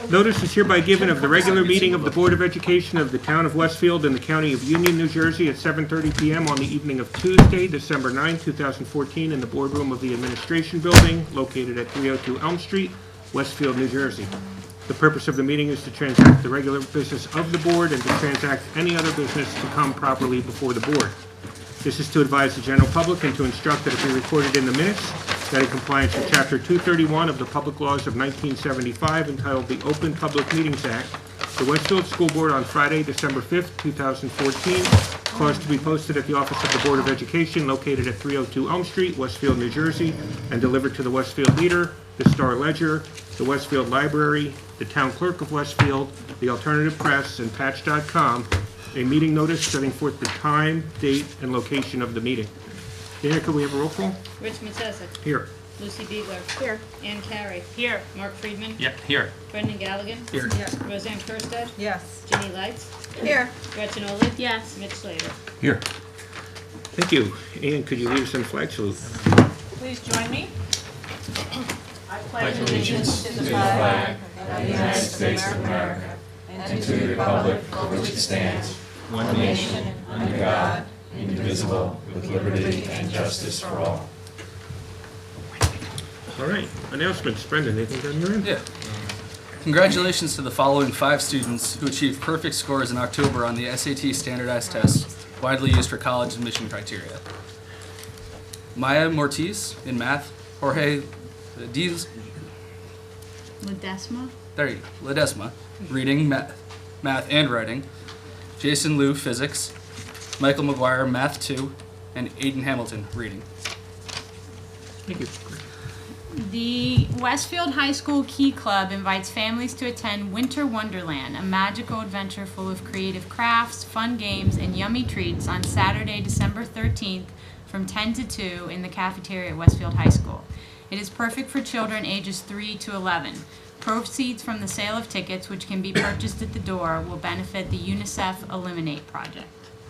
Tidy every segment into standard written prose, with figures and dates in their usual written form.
Notice is hereby given of the regular meeting of the Board of Education of the Town of Westfield in the County of Union, New Jersey at 7:30 p.m. on the evening of Tuesday, December 9, 2014, in the boardroom of the Administration Building located at 302 Elm Street, Westfield, New Jersey. The purpose of the meeting is to transact the regular business of the board and to transact any other business to come properly before the board. This is to advise the general public and to instruct that it be recorded in the minutes that in compliance with Chapter 231 of the Public Laws of 1975, entitled the Open Public Meetings Act, the Westfield School Board on Friday, December 5th, 2014, caused to be posted at the office of the Board of Education located at 302 Elm Street, Westfield, New Jersey, and delivered to the Westfield Leader, the Star Ledger, the Westfield Library, the Town Clerk of Westfield, the Alternative Press, and Patch.com, a meeting notice setting forth the time, date, and location of the meeting. Dana, could we have a roll call? Rich Matesic. Here. Lucy Biegler. Here. Ann Carey. Here. Mark Friedman. Yep, here. Brendan Galligan. Here. Roseanne Kirstead. Yes. Ginny Lights. Here. Gretchen Olid. Yes. Mitch Slater. Here. Thank you. Ann, could you lead us in flag salute? Please join me. I pledge allegiance to the flag of the United States of America and to the republic for which it stands, one nation, under God, indivisible, with liberty and justice for all. All right. Announcements. Brendan, anything on your end? Yeah. Congratulations to the following 5 students who achieved perfect scores in October on the SAT standardized test, widely used for college admission criteria. Maya Mortiz in math, Jorge Ledesma. Ledesma, reading, math and writing, Jason Liu, physics, Michael McGuire, math 2, and Aiden Hamilton, reading. Thank you. The Westfield High School Key Club invites families to attend Winter Wonderland, a magical adventure full of creative crafts, fun games, and yummy treats on Saturday, December 13th from 10 to 2 in the cafeteria at Westfield High School. It is perfect for children ages 3 to 11. Proceeds from the sale of tickets, which can be purchased at the door, will benefit the UNICEF Eliminate project.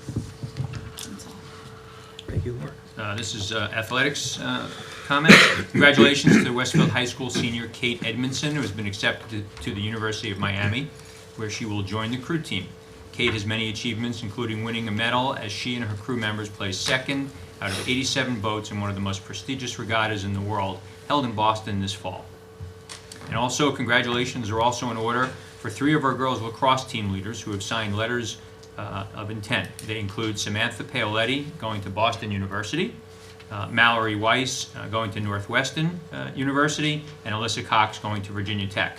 That's all. Thank you, Mark. This is athletics comment. Congratulations to the Westfield High School senior Kate Edmondson, who has been accepted to the University of Miami, where she will join the crew team. Kate has many achievements, including winning a medal as she and her crew members placed second out of 87 boats in one of the most prestigious regattas in the world, held in Boston this fall. And also, congratulations are also in order for 3 of our girls lacrosse team leaders who have signed letters of intent. They include Samantha Paoletti, going to Boston University, Mallory Weiss, going to Northwestern University, and Alyssa Cox, going to Virginia Tech.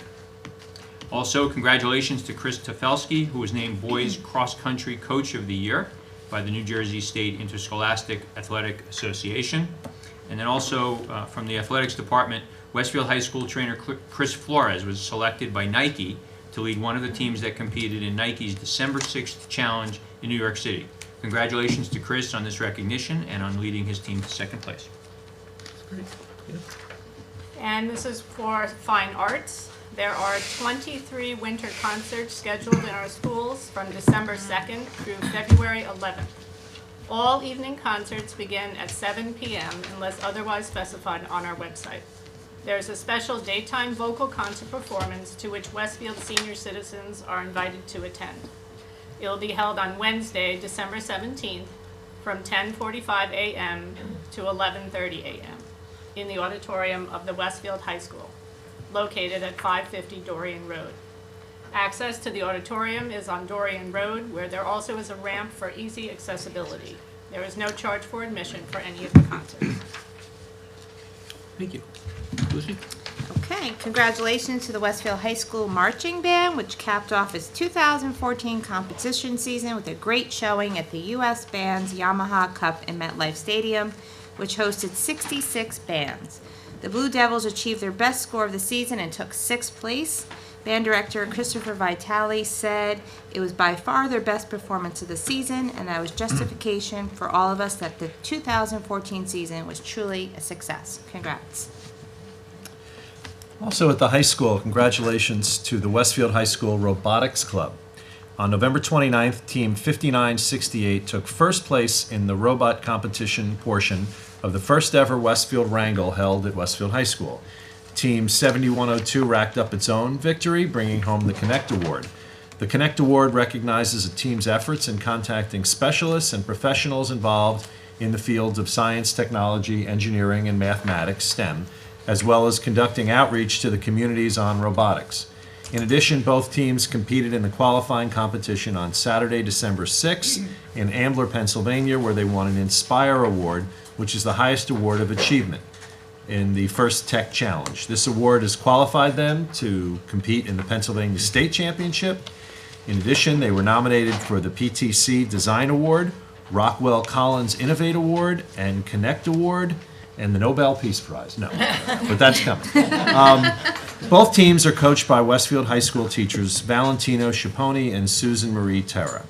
Also, congratulations to Chris Tefelsky, who was named Boys Cross Country Coach of the Year by the New Jersey State Interscholastic Athletic Association. And then also from the athletics department, Westfield High School trainer Chris Flores was selected by Nike to lead one of the teams that competed in Nike's December 6th Challenge in New York City. Congratulations to Chris on this recognition and on leading his team to second place. That's great. Yeah. And this is for fine arts. There are 23 winter concerts scheduled in our schools from December 2nd through February 11th. All evening concerts begin at 7 p.m. unless otherwise specified on our website. There is a special daytime vocal concert performance to which Westfield senior citizens are invited to attend. It will be held on Wednesday, December 17th from 10:45 a.m. to 11:30 a.m. in the auditorium of the Westfield High School, located at 550 Dorrian Road. Access to the auditorium is on Dorrian Road, where there also is a ramp for easy accessibility. There is no charge for admission for any of the concerts. Thank you. Lucy? Okay, congratulations to the Westfield High School Marching Band, which capped off its 2014 competition season with a great showing at the U.S. Bands Yamaha Cup in MetLife Stadium, which hosted 66 bands. The Blue Devils achieved their best score of the season and took 6th place. Band director Christopher Vitale said it was by far their best performance of the season, and that was justification for all of us that the 2014 season was truly a success. Congrats. Also at the high school, congratulations to the Westfield High School Robotics Club. On November 29th, Team 5968 took first place in the robot competition portion of the first ever Westfield Wrangle held at Westfield High School. Team 7102 racked up its own victory, bringing home the Connect Award. The Connect Award recognizes a team's efforts in contacting specialists and professionals involved in the fields of science, technology, engineering, and mathematics, STEM, as well as conducting outreach to the communities on robotics. In addition, both teams competed in the qualifying competition on Saturday, December 6th in Ambler, Pennsylvania, where they won an Inspire Award, which is the highest award of achievement in the first Tech Challenge. This award has qualified them to compete in the Pennsylvania State Championship. In addition, they were nominated for the PTC Design Award, Rockwell Collins Innovate Award, and Connect Award, and the Nobel Peace Prize. No, but that's coming. Both teams are coached by Westfield High School teachers Valentino Schiponi and Susan Marie Terra.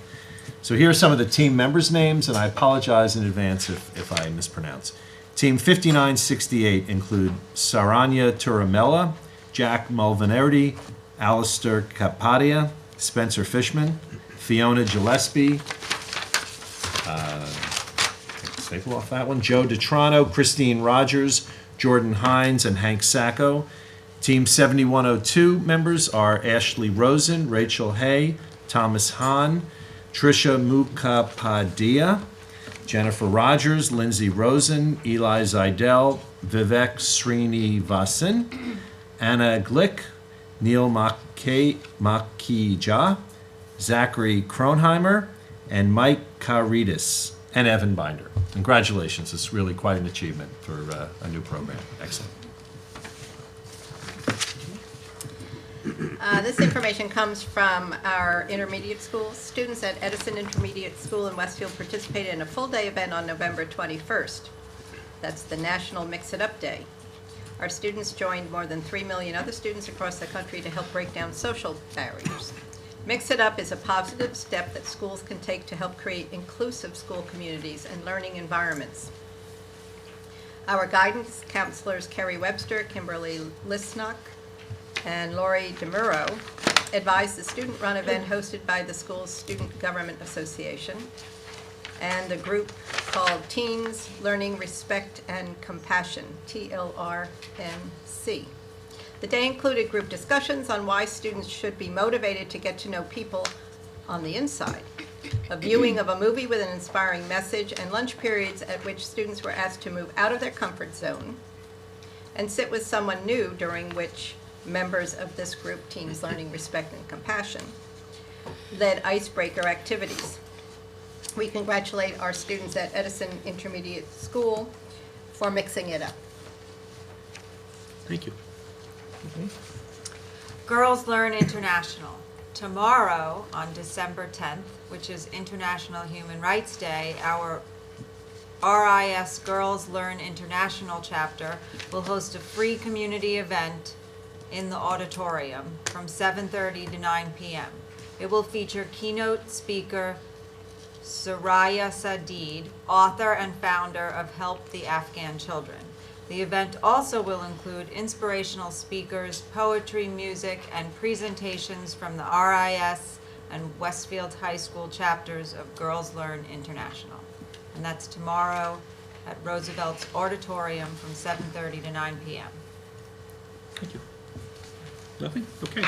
So here are some of the team members' names, and I apologize in advance if I mispronounce. Team 5968 include Saranya Turamella, Jack Mulvinerdi, Alistair Kapadia, Spencer Fishman, Fiona Gillespie, staple off that one, Joe DeTrano, Christine Rogers, Jordan Hines, and Hank Sacco. Team 7102 members are Ashley Rosen, Rachel Hay, Thomas Hahn, Tricia Mukhapadia, Jennifer Rogers, Lindsay Rosen, Eli Zidell, Vivek Srinivasan, Anna Glick, Neil Makija, Zachary Kronheimer, and Mike Karidis, and Evan Binder. Congratulations. It's really quite an achievement for a new program. Excellent. This information comes from our intermediate schools. Students at Edison Intermediate School in Westfield participated in a full-day event on November 21st. That's the National Mix It Up Day. Our students joined more than 3 million other students across the country to help break down social barriers. Mix It Up is a positive step that schools can take to help create inclusive school communities and learning environments. Our guidance counselors, Kerry Webster, Kimberly Lisnock, and Lori DeMuro, advised the student-run event hosted by the school's Student Government Association and a group called Teens Learning Respect and Compassion, TLRNC. The day included group discussions on why students should be motivated to get to know people on the inside, a viewing of a movie with an inspiring message, and lunch periods at which students were asked to move out of their comfort zone and sit with someone new, during which members of this group, Teens Learning Respect and Compassion, led icebreaker activities. We congratulate our students at Edison Intermediate School for mixing it up. Thank you. Girls Learn International. Tomorrow, on December 10th, which is International Human Rights Day, our RIS Girls Learn International chapter will host a free community event in the auditorium from 7:30 to 9 p.m. It will feature keynote speaker Soraya Sadid, author and founder of Help the Afghan Children. The event also will include inspirational speakers, poetry, music, and presentations from the RIS and Westfield High School chapters of Girls Learn International. And that's tomorrow at Roosevelt's Auditorium from 7:30 to 9 p.m. Thank you. Nothing? Okay.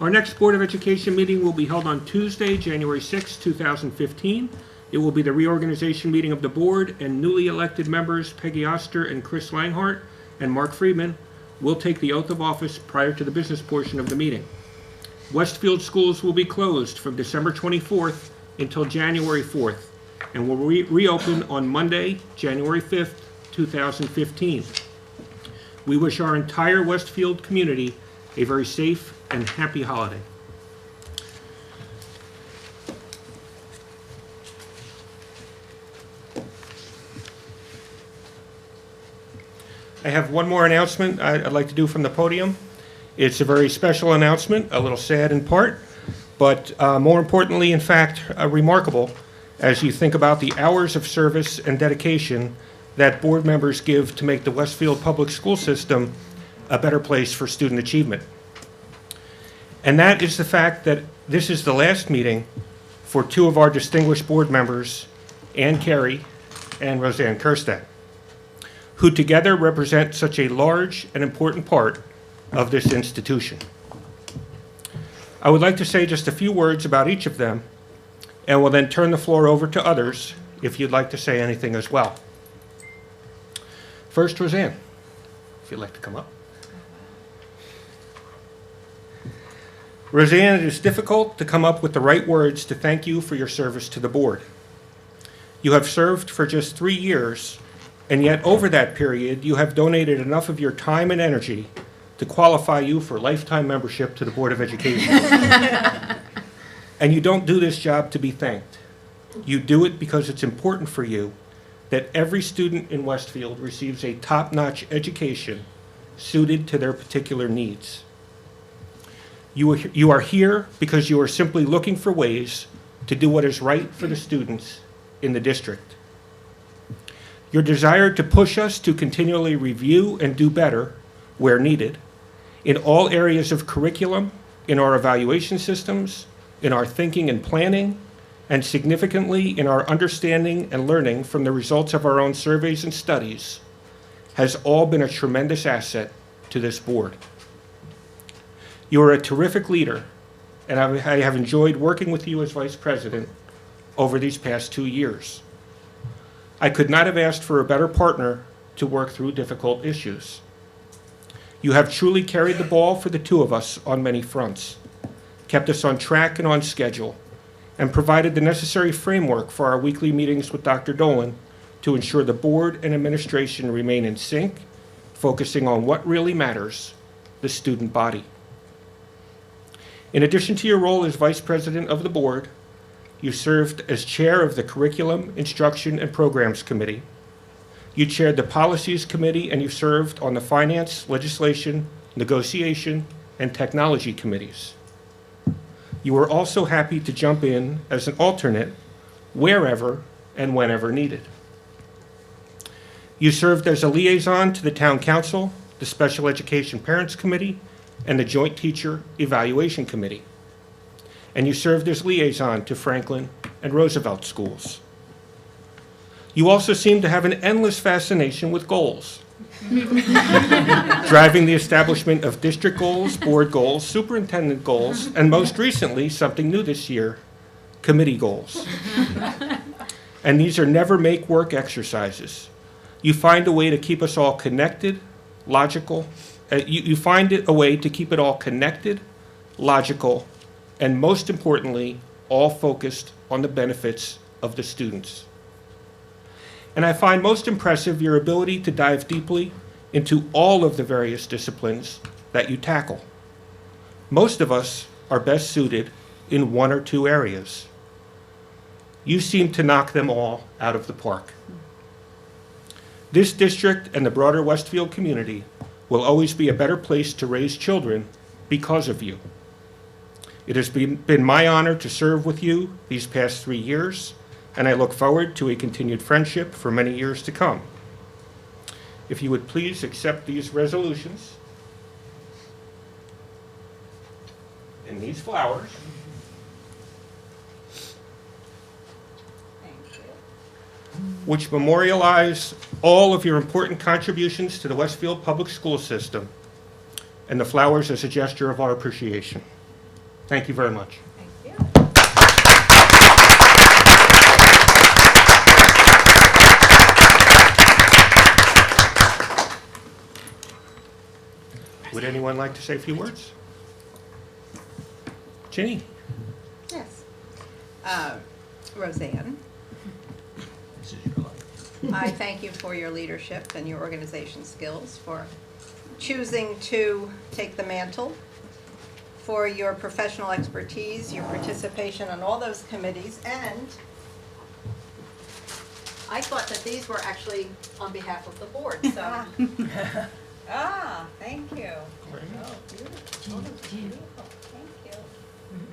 Our next Board of Education meeting will be held on Tuesday, January 6, 2015. It will be the reorganization meeting of the board, and newly elected members Peggy Oster and Chris Langhart and Mark Friedman will take the oath of office prior to the business portion of the meeting. Westfield schools will be closed from December 24th until January 4th and will reopen on Monday, January 5th, 2015. We wish our entire Westfield community a very safe and happy holiday. I have one more announcement I'd like to do from the podium. It's a very special announcement, a little sad in part, but more importantly, in fact, remarkable as you think about the hours of service and dedication that board members give to make the Westfield Public School System a better place for student achievement. And that is the fact that this is the last meeting for two of our distinguished board members, Ann Carey and Roseanne Kerstad, who together represent such a large and important part of this institution. I would like to say just a few words about each of them, and will then turn the floor over to others if you'd like to say anything as well. First, Roseanne, if you'd like to come up. Roseanne, it is difficult to come up with the right words to thank you for your service to the board. You have served for just 3 years, and yet over that period, you have donated enough of your time and energy to qualify you for lifetime membership to the Board of Education. And you don't do this job to be thanked. You do it because it's important for you that every student in Westfield receives a top-notch education suited to their particular needs. You are here because you are simply looking for ways to do what is right for the students in the district. Your desire to push us to continually review and do better where needed, in all areas of curriculum, in our evaluation systems, in our thinking and planning, and significantly in our understanding and learning from the results of our own surveys and studies, has all been a tremendous asset to this board. You are a terrific leader, and I have enjoyed working with you as Vice President over these past 2 years. I could not have asked for a better partner to work through difficult issues. You have truly carried the ball for the two of us on many fronts, kept us on track and on schedule, and provided the necessary framework for our weekly meetings with Dr. Dolan to ensure the board and administration remain in sync, focusing on what really matters, the student body. In addition to your role as Vice President of the board, you served as Chair of the Curriculum, Instruction, and Programs Committee. You chaired the Policies Committee, and you served on the Finance, Legislation, Negotiation, and Technology Committees. You were also happy to jump in as an alternate wherever and whenever needed. You served as a liaison to the Town Council, the Special Education Parents Committee, and the Joint Teacher Evaluation Committee. And you served as liaison to Franklin and Roosevelt schools. You also seem to have an endless fascination with goals, driving the establishment of district goals, board goals, superintendent goals, and most recently, something new this year, committee goals. And these are never make work exercises. You find a way to keep us all connected, logical. You find a way to keep it all connected, logical, and most importantly, all focused on the benefits of the students. And I find most impressive your ability to dive deeply into all of the various disciplines that you tackle. Most of us are best suited in 1 or 2 areas. You seem to knock them all out of the park. This district and the broader Westfield community will always be a better place to raise children because of you. It has been my honor to serve with you these past 3 years, and I look forward to a continued friendship for many years to come. If you would please accept these resolutions and these flowers. Which memorialize all of your important contributions to the Westfield Public School System, and the flowers as a gesture of our appreciation. Thank you very much. Would anyone like to say a few words? Ginny? Yes. Roseanne, I thank you for your leadership and your organization skills, for choosing to take the mantle, for your professional expertise, your participation on all those committees, and I thought that these were actually on behalf of the board, so. Thank you. Oh, beautiful. Beautiful. Thank you.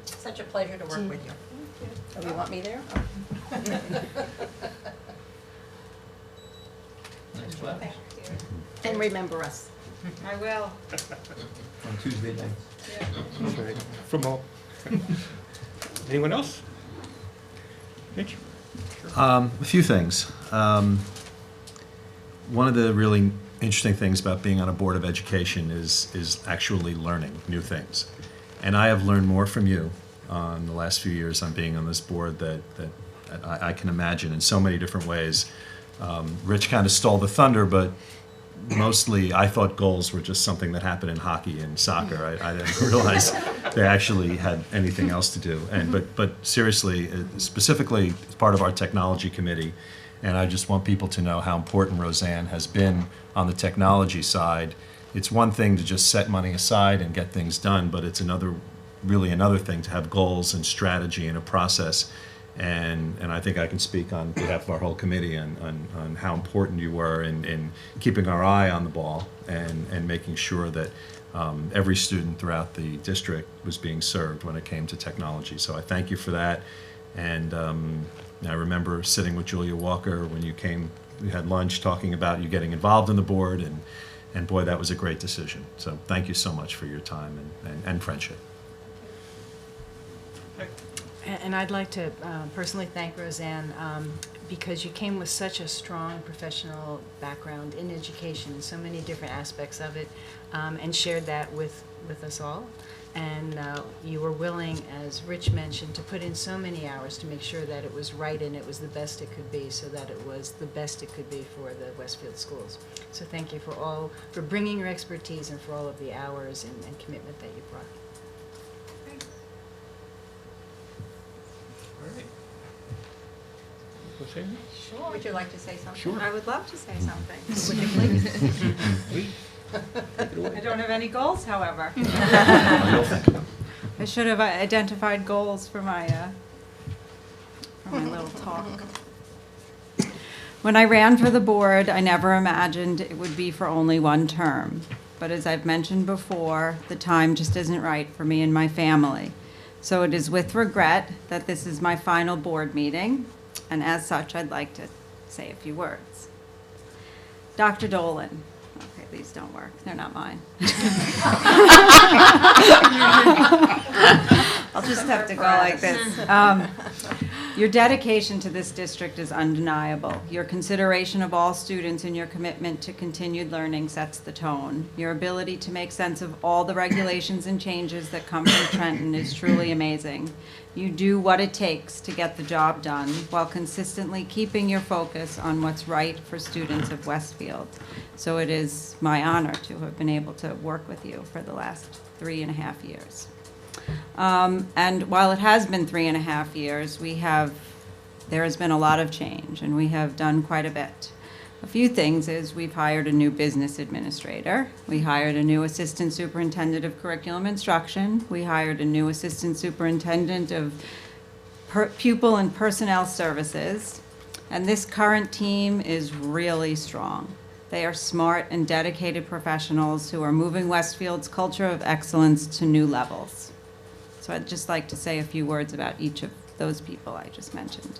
Such a pleasure to work with you. Oh, you want me there? Thank you. And remember us. I will. On Tuesday nights. Okay. From all. Anyone else? Mitch? A few things. one of the really interesting things about being on a board of education is actually learning new things. And I have learned more from you in the last few years on being on this board that I can imagine in so many different ways. Rich kind of stole the thunder, but mostly I thought goals were just something that happened in hockey and soccer. I didn't realize they actually had anything else to do. But seriously, specifically as part of our technology committee, and I just want people to know how important Roseanne has been on the technology side. It's one thing to just set money aside and get things done, but it's really another thing to have goals and strategy and a process. And I think I can speak on behalf of our whole committee on how important you were in keeping our eye on the ball and making sure that every student throughout the district was being served when it came to technology. So I thank you for that. And I remember sitting with Julia Walker when you came, we had lunch talking about you getting involved in the board, and boy, that was a great decision. So thank you so much for your time and friendship. And I'd like to personally thank Roseanne because you came with such a strong professional background in education in so many different aspects of it, and shared that with us all. And you were willing, as Rich mentioned, to put in so many hours to make sure that it was right and it was the best it could be, so that it was the best it could be for the Westfield schools. So thank you for bringing your expertise and for all of the hours and commitment that you brought. Sure. Would you like to say something? Sure. I would love to say something. Would you please? I don't have any goals, however. I should have identified goals for my little talk. When I ran for the board, I never imagined it would be for only one term. But as I've mentioned before, the time just isn't right for me and my family. So it is with regret that this is my final board meeting, and as such, I'd like to say a few words. Dr. Dolan. Okay, these don't work. They're not mine. I'll just have to go like this. Your dedication to this district is undeniable. Your consideration of all students and your commitment to continued learning sets the tone. Your ability to make sense of all the regulations and changes that come from Trenton is truly amazing. You do what it takes to get the job done while consistently keeping your focus on what's right for students of Westfield. So it is my honor to have been able to work with you for the last 3.5 years. And while it has been 3.5 years, there has been a lot of change, and we have done quite a bit. A few things is we've hired a new business administrator. We hired a new assistant superintendent of curriculum instruction. We hired a new assistant superintendent of pupil and personnel services. And this current team is really strong. They are smart and dedicated professionals who are moving Westfield's culture of excellence to new levels. So I'd just like to say a few words about each of those people I just mentioned.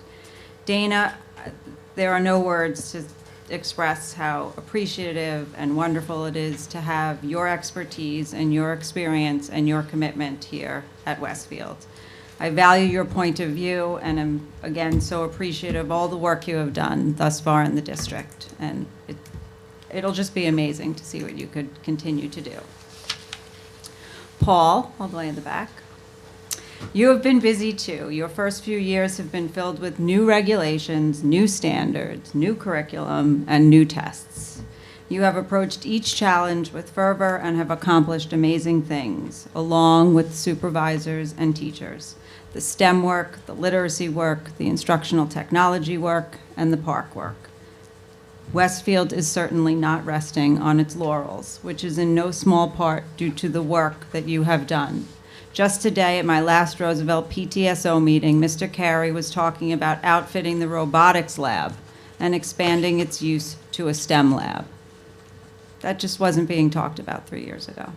Dana, there are no words to express how appreciative and wonderful it is to have your expertise and your experience and your commitment here at Westfield. I value your point of view and am, again, so appreciative of all the work you have done thus far in the district. And it'll just be amazing to see what you could continue to do. Paul, all the way in the back. You have been busy too. Your first few years have been filled with new regulations, new standards, new curriculum, and new tests. You have approached each challenge with fervor and have accomplished amazing things, along with supervisors and teachers. The STEM work, the literacy work, the instructional technology work, and the park work. Westfield is certainly not resting on its laurels, which is in no small part due to the work that you have done. Just today at my last Roosevelt PTSO meeting, Mr. Carey was talking about outfitting the robotics lab and expanding its use to a STEM lab. That just wasn't being talked about 3 years ago.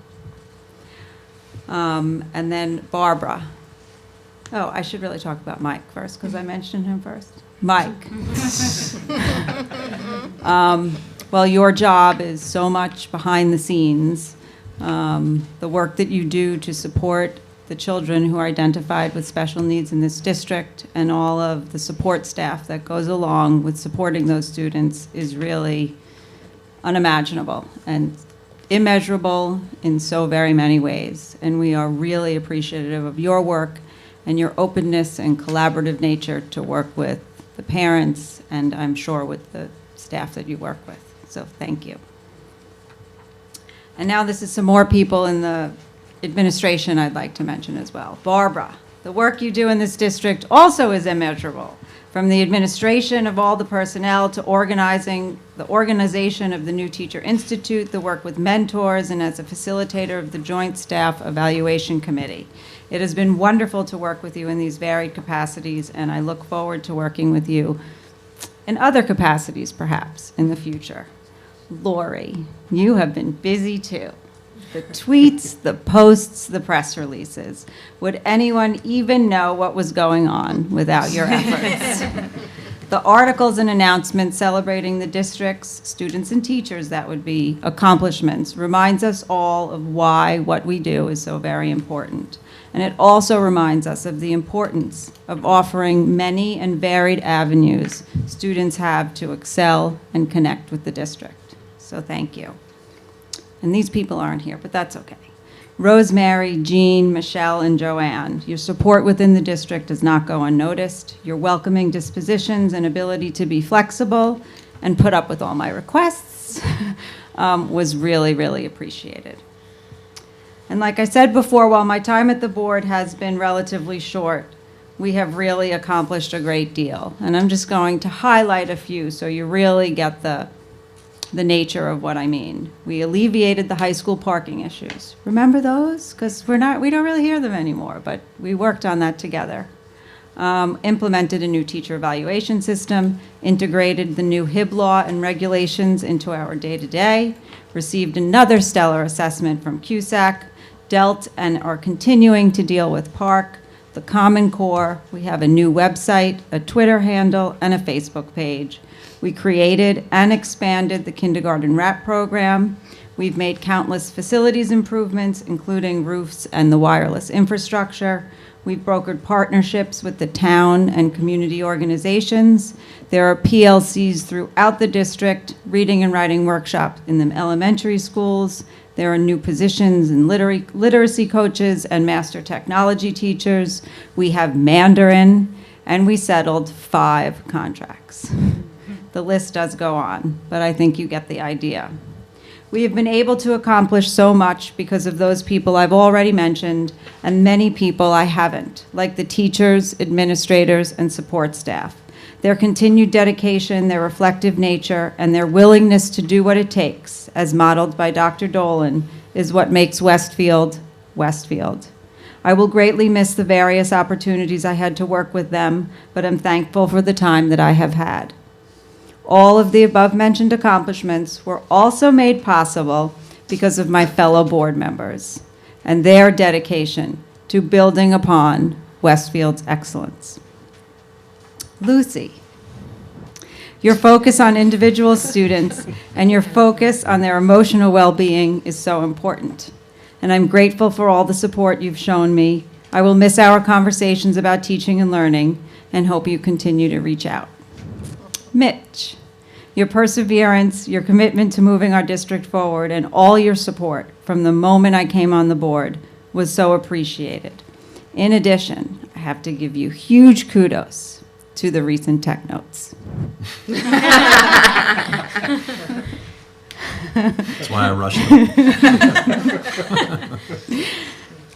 And then Barbara. Oh, I should really talk about Mike first because I mentioned him first. Mike. Well, your job is so much behind the scenes. The work that you do to support the children who are identified with special needs in this district and all of the support staff that goes along with supporting those students is really unimaginable and immeasurable in so very many ways. And we are really appreciative of your work and your openness and collaborative nature to work with the parents and I'm sure with the staff that you work with. So thank you. And now this is some more people in the administration I'd like to mention as well. Barbara, the work you do in this district also is immeasurable. From the administration of all the personnel to organizing the organization of the New Teacher Institute, the work with mentors, and as a facilitator of the Joint Staff Evaluation Committee. It has been wonderful to work with you in these varied capacities, and I look forward to working with you in other capacities, perhaps, in the future. Lori, you have been busy too. The tweets, the posts, the press releases. Would anyone even know what was going on without your efforts? The articles and announcements celebrating the district's students and teachers, that would be accomplishments, reminds us all of why what we do is so very important. And it also reminds us of the importance of offering many and varied avenues students have to excel and connect with the district. So thank you. And these people aren't here, but that's okay. Rosemary, Jean, Michelle, and Joanne, your support within the district does not go unnoticed. Your welcoming dispositions and ability to be flexible and put up with all my requests was really, really appreciated. And like I said before, while my time at the board has been relatively short, we have really accomplished a great deal. And I'm just going to highlight a few so you really get the nature of what I mean. We alleviated the high school parking issues. Remember those? Because we don't really hear them anymore, but we worked on that together. Implemented a new teacher evaluation system, integrated the new HIB law and regulations into our day-to-day, received another stellar assessment from CUSAC, dealt and are continuing to deal with PARC, the Common Core. We have a new website, a Twitter handle, and a Facebook page. We created and expanded the kindergarten wrap program. We've made countless facilities improvements, including roofs and the wireless infrastructure. We've brokered partnerships with the town and community organizations. There are PLCs throughout the district, reading and writing workshops in the elementary schools. There are new positions in literacy coaches and master technology teachers. We have Mandarin, and we settled 5 contracts. The list does go on, but I think you get the idea. We have been able to accomplish so much because of those people I've already mentioned and many people I haven't, like the teachers, administrators, and support staff. Their continued dedication, their reflective nature, and their willingness to do what it takes, as modeled by Dr. Dolan, is what makes Westfield, Westfield. I will greatly miss the various opportunities I had to work with them, but I'm thankful for the time that I have had. All of the above-mentioned accomplishments were also made possible because of my fellow board members and their dedication to building upon Westfield's excellence. Lucy, your focus on individual students and your focus on their emotional well-being is so important, and I'm grateful for all the support you've shown me. I will miss our conversations about teaching and learning and hope you continue to reach out. Mitch, your perseverance, your commitment to moving our district forward, and all your support from the moment I came on the board was so appreciated. In addition, I have to give you huge kudos to the recent tech notes. That's why I rushed them.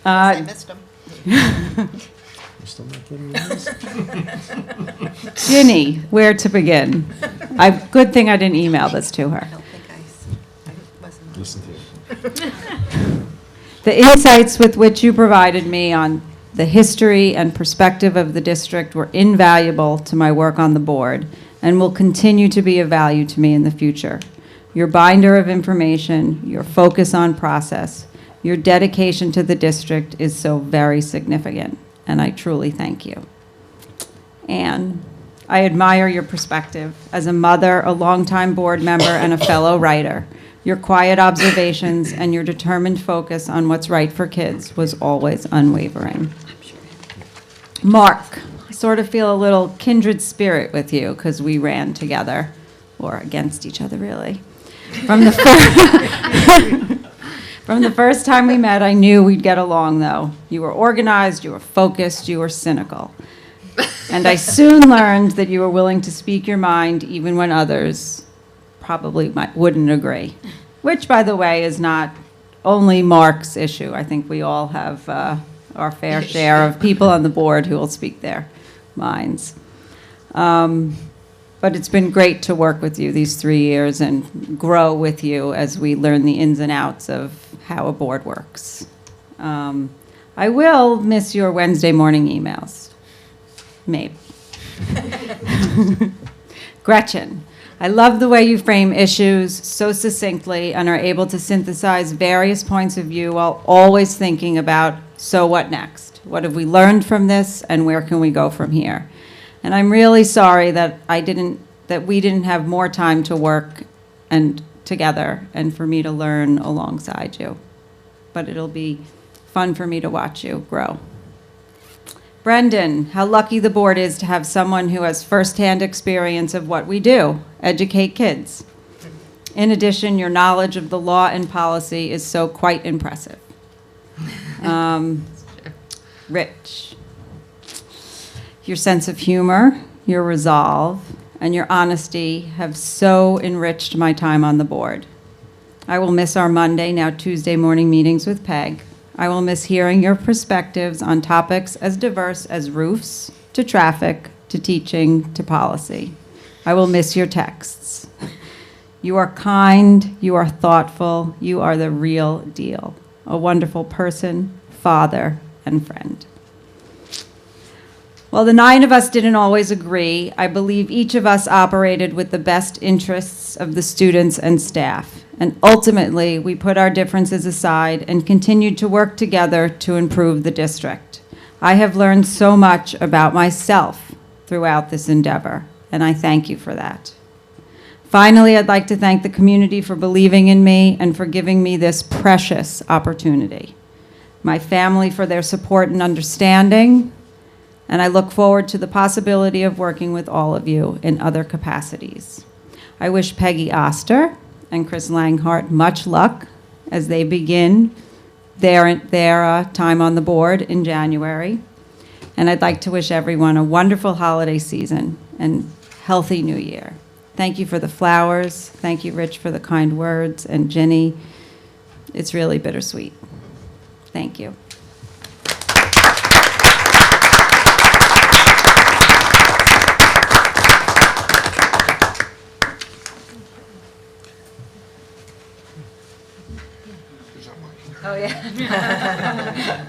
I missed them. You're still not getting these? Ginny, where to begin? Good thing I didn't email this to her. I don't think I wasn't. Listen to it. The insights with which you provided me on the history and perspective of the district were invaluable to my work on the board and will continue to be of value to me in the future. Your binder of information, your focus on process, your dedication to the district is so very significant, and I truly thank you. Anne, I admire your perspective as a mother, a longtime board member, and a fellow writer. Your quiet observations and your determined focus on what's right for kids was always unwavering. Mark, I sort of feel a little kindred spirit with you because we ran together, or against each other, really. From the From the first time we met, I knew we'd get along, though. You were organized, you were focused, you were cynical. And I soon learned that you were willing to speak your mind even when others probably wouldn't agree. Which, by the way, is not only Mark's issue. I think we all have our fair share of people on the board who will speak their minds. But it's been great to work with you these 3 years and grow with you as we learn the ins and outs of how a board works. I will miss your Wednesday morning emails. Maybe. Gretchen, I love the way you frame issues so succinctly and are able to synthesize various points of view while always thinking about, so what next? What have we learned from this, and where can we go from here? And I'm really sorry that we didn't have more time to work and together and for me to learn alongside you. But it'll be fun for me to watch you grow. Brendan, how lucky the board is to have someone who has firsthand experience of what we do, educate kids. In addition, your knowledge of the law and policy is so quite impressive. Rich, your sense of humor, your resolve, and your honesty have so enriched my time on the board. I will miss our Monday, now Tuesday morning meetings with Peg. I will miss hearing your perspectives on topics as diverse as roofs, to traffic, to teaching, to policy. I will miss your texts. You are kind, you are thoughtful, you are the real deal. A wonderful person, father, and friend. While the 9 of us didn't always agree, I believe each of us operated with the best interests of the students and staff. And ultimately, we put our differences aside and continued to work together to improve the district. I have learned so much about myself throughout this endeavor, and I thank you for that. Finally, I'd like to thank the community for believing in me and for giving me this precious opportunity. My family for their support and understanding, and I look forward to the possibility of working with all of you in other capacities. I wish Peggy Oster and Chris Langhart much luck as they begin their time on the board in January. And I'd like to wish everyone a wonderful holiday season and healthy new year. Thank you for the flowers. Thank you, Rich, for the kind words. And Ginny, it's really bittersweet. Thank you. Oh, yeah.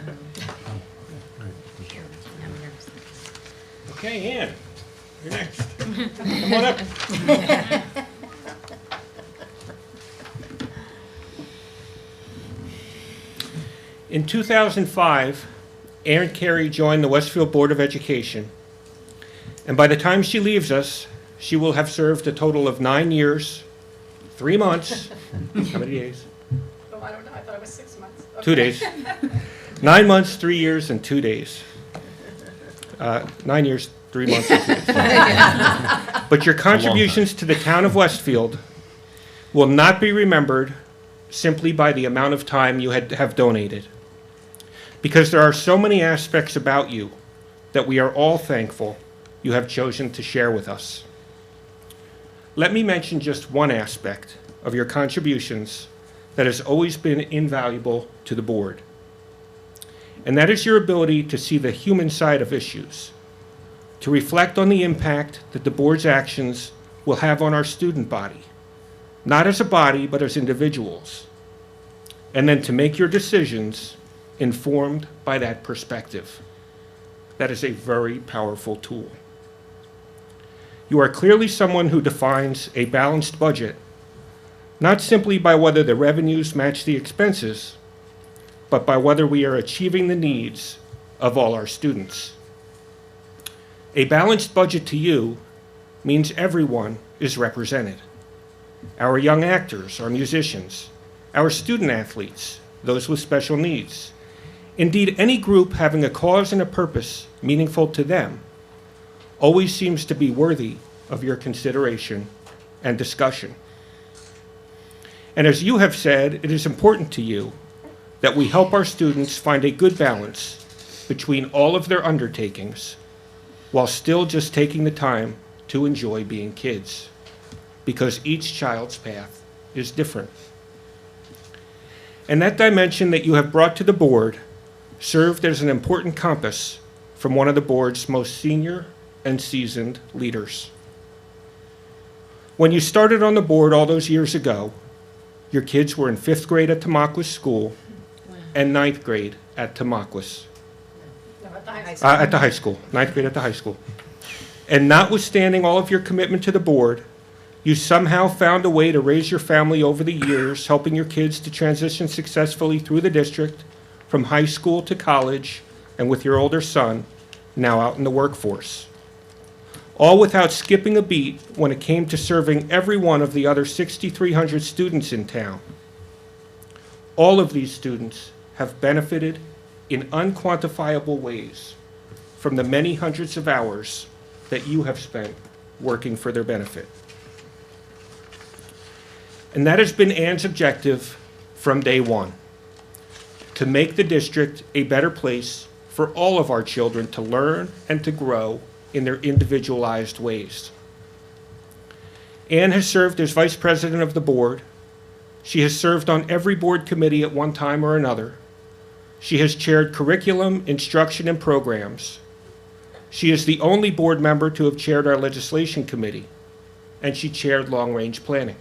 Okay, Ann, you're next. Come on up. In 2005, Erin Carey joined the Westfield Board of Education, and by the time she leaves us, she will have served a total of 9 years, 3 months, how many days? Oh, I don't know, I thought it was 6 months. 2 days. 9 months, 3 years, and 2 days. 9 years, 3 months, and 2 days. But your contributions to the town of Westfield will not be remembered simply by the amount of time you have donated. Because there are so many aspects about you that we are all thankful you have chosen to share with us. Let me mention just one aspect of your contributions that has always been invaluable to the board. And that is your ability to see the human side of issues, to reflect on the impact that the board's actions will have on our student body, not as a body, but as individuals, and then to make your decisions informed by that perspective. That is a very powerful tool. You are clearly someone who defines a balanced budget, not simply by whether the revenues match the expenses, but by whether we are achieving the needs of all our students. A balanced budget to you means everyone is represented. Our young actors, our musicians, our student athletes, those with special needs. Indeed, any group having a cause and a purpose meaningful to them always seems to be worthy of your consideration and discussion. And as you have said, it is important to you that we help our students find a good balance between all of their undertakings while still just taking the time to enjoy being kids, because each child's path is different. And that dimension that you have brought to the board served as an important compass from one of the board's most senior and seasoned leaders. When you started on the board all those years ago, your kids were in 5th grade at Tamaqua School and 9th grade at Tamaqua. At the high school, 9th grade at the high school. And notwithstanding all of your commitment to the board, you somehow found a way to raise your family over the years, helping your kids to transition successfully through the district from high school to college, and with your older son, now out in the workforce. All without skipping a beat when it came to serving every one of the other 6,300 students in town. All of these students have benefited in unquantifiable ways from the many hundreds of hours that you have spent working for their benefit. And that has been Ann's objective from day one, to make the district a better place for all of our children to learn and to grow in their individualized ways. Ann has served as vice president of the board. She has served on every board committee at one time or another. She has chaired curriculum, instruction, and programs. She is the only board member to have chaired our legislation committee, and she chaired long-range planning.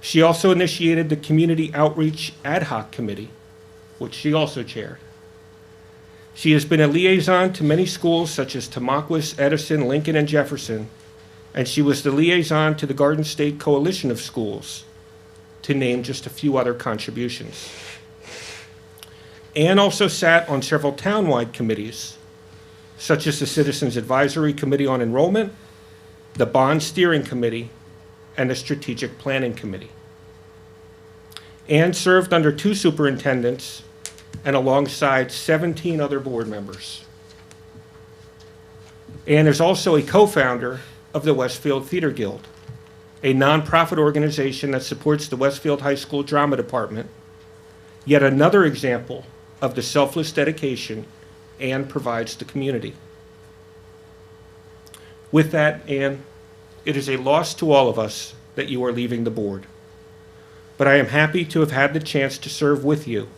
She also initiated the Community Outreach Ad Hoc Committee, which she also chaired. She has been a liaison to many schools such as Tamaqua, Edison, Lincoln, and Jefferson, and she was the liaison to the Garden State Coalition of Schools, to name just a few other contributions. Ann also sat on several townwide committees, such as the Citizens Advisory Committee on Enrollment, the Bond Steering Committee, and the Strategic Planning Committee. Ann served under 2 superintendents and alongside 17 other board members. Ann is also a co-founder of the Westfield Theater Guild, a nonprofit organization that supports the Westfield High School Drama Department, yet another example of the selfless dedication Ann provides the community. With that, Ann, it is a loss to all of us that you are leaving the board. But I am happy to have had the chance to serve with you,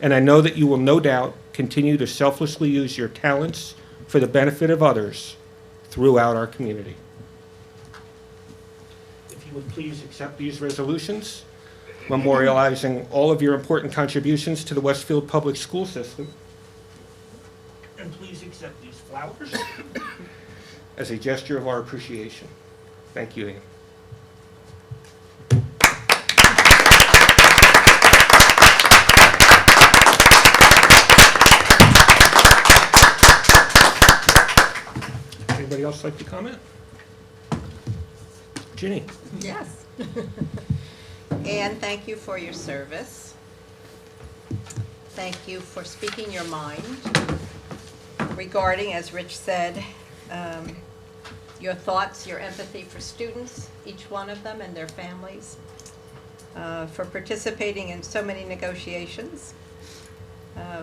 and I know that you will no doubt continue to selflessly use your talents for the benefit of others throughout our community. If you would please accept these resolutions, memorializing all of your important contributions to the Westfield Public School System. And please accept these flowers as a gesture of our appreciation. Thank you, Ann. Anybody else like to comment? Ginny? Yes. Ann, thank you for your service. Thank you for speaking your mind regarding, as Rich said, your thoughts, your empathy for students, each one of them and their families, for participating in so many negotiations,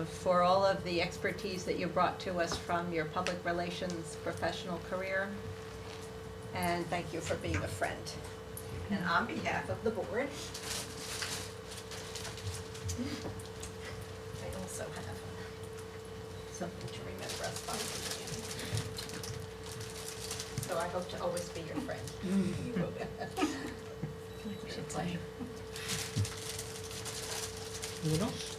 for all of the expertise that you brought to us from your public relations professional career, and thank you for being a friend. And on behalf of the board, I also have something to remember us by. So I hope to always be your friend. We should play. Anyone else?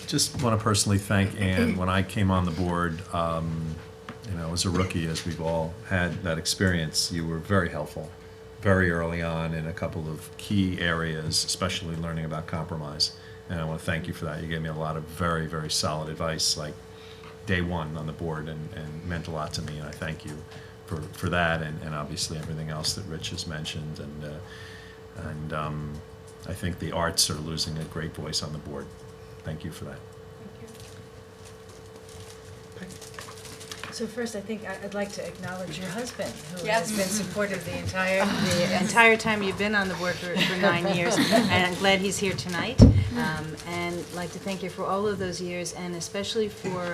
Just want to personally thank Ann. When I came on the board, as a rookie, as we've all had that experience, you were very helpful very early on in a couple of key areas, especially learning about compromise. And I want to thank you for that. You gave me a lot of very, very solid advice, like day one on the board, and meant a lot to me. And I thank you for that, and obviously everything else that Rich has mentioned. And I think the arts are losing a great voice on the board. Thank you for that. So first, I think I'd like to acknowledge your husband, who Yes. has been supportive the entire time you've been on the board for 9 years, and I'm glad he's here tonight. And I'd like to thank you for all of those years, and especially for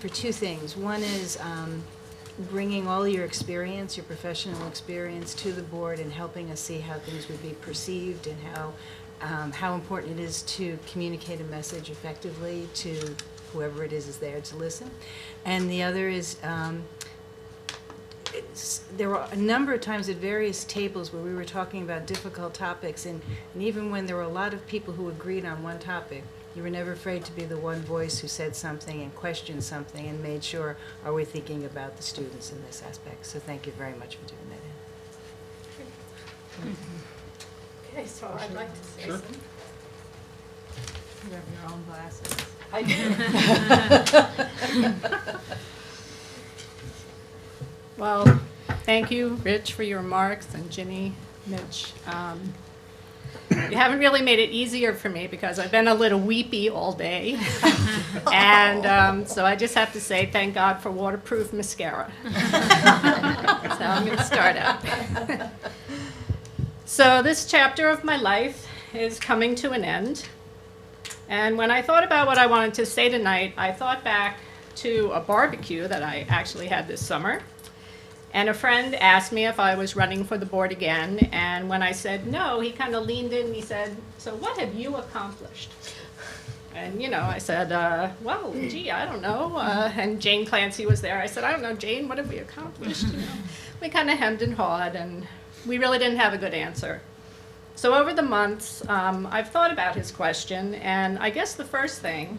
two things. One is bringing all your experience, your professional experience, to the board and helping us see how things would be perceived and how important it is to communicate a message effectively to whoever it is there to listen. And the other is, there were a number of times at various tables where we were talking about difficult topics, and even when there were a lot of people who agreed on one topic, you were never afraid to be the one voice who said something and questioned something and made sure, are we thinking about the students in this aspect? So thank you very much for doing that. Okay, so I'd like to say Sure. something. You have your own glasses. I do. Well, thank you, Rich, for your remarks, and Ginny, Mitch. You haven't really made it easier for me because I've been a little weepy all day. And so I just have to say thank God for waterproof mascara. That's how I'm going to start out. So this chapter of my life is coming to an end. And when I thought about what I wanted to say tonight, I thought back to a barbecue that I actually had this summer. And a friend asked me if I was running for the board again. And when I said no, he kind of leaned in and he said, "So what have you accomplished?" And, I said, well, gee, I don't know. And Jane Clancy was there. I said, "I don't know, Jane, what have we accomplished?" We kind of hemmed and hawed, and we really didn't have a good answer. So over the months, I've thought about his question, and I guess the first thing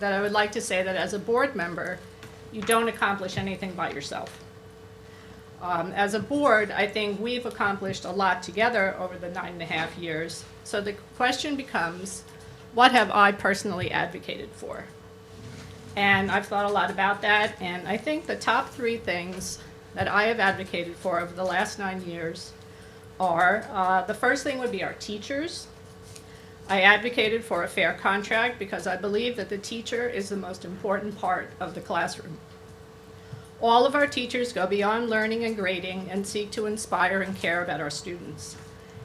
that I would like to say that as a board member, you don't accomplish anything by yourself. As a board, I think we've accomplished a lot together over the 9.5 years. So the question becomes, what have I personally advocated for? And I've thought a lot about that, and I think the top 3 things that I have advocated for over the last 9 years are, the first thing would be our teachers. I advocated for a fair contract because I believe that the teacher is the most important part of the classroom. All of our teachers go beyond learning and grading and seek to inspire and care about our students.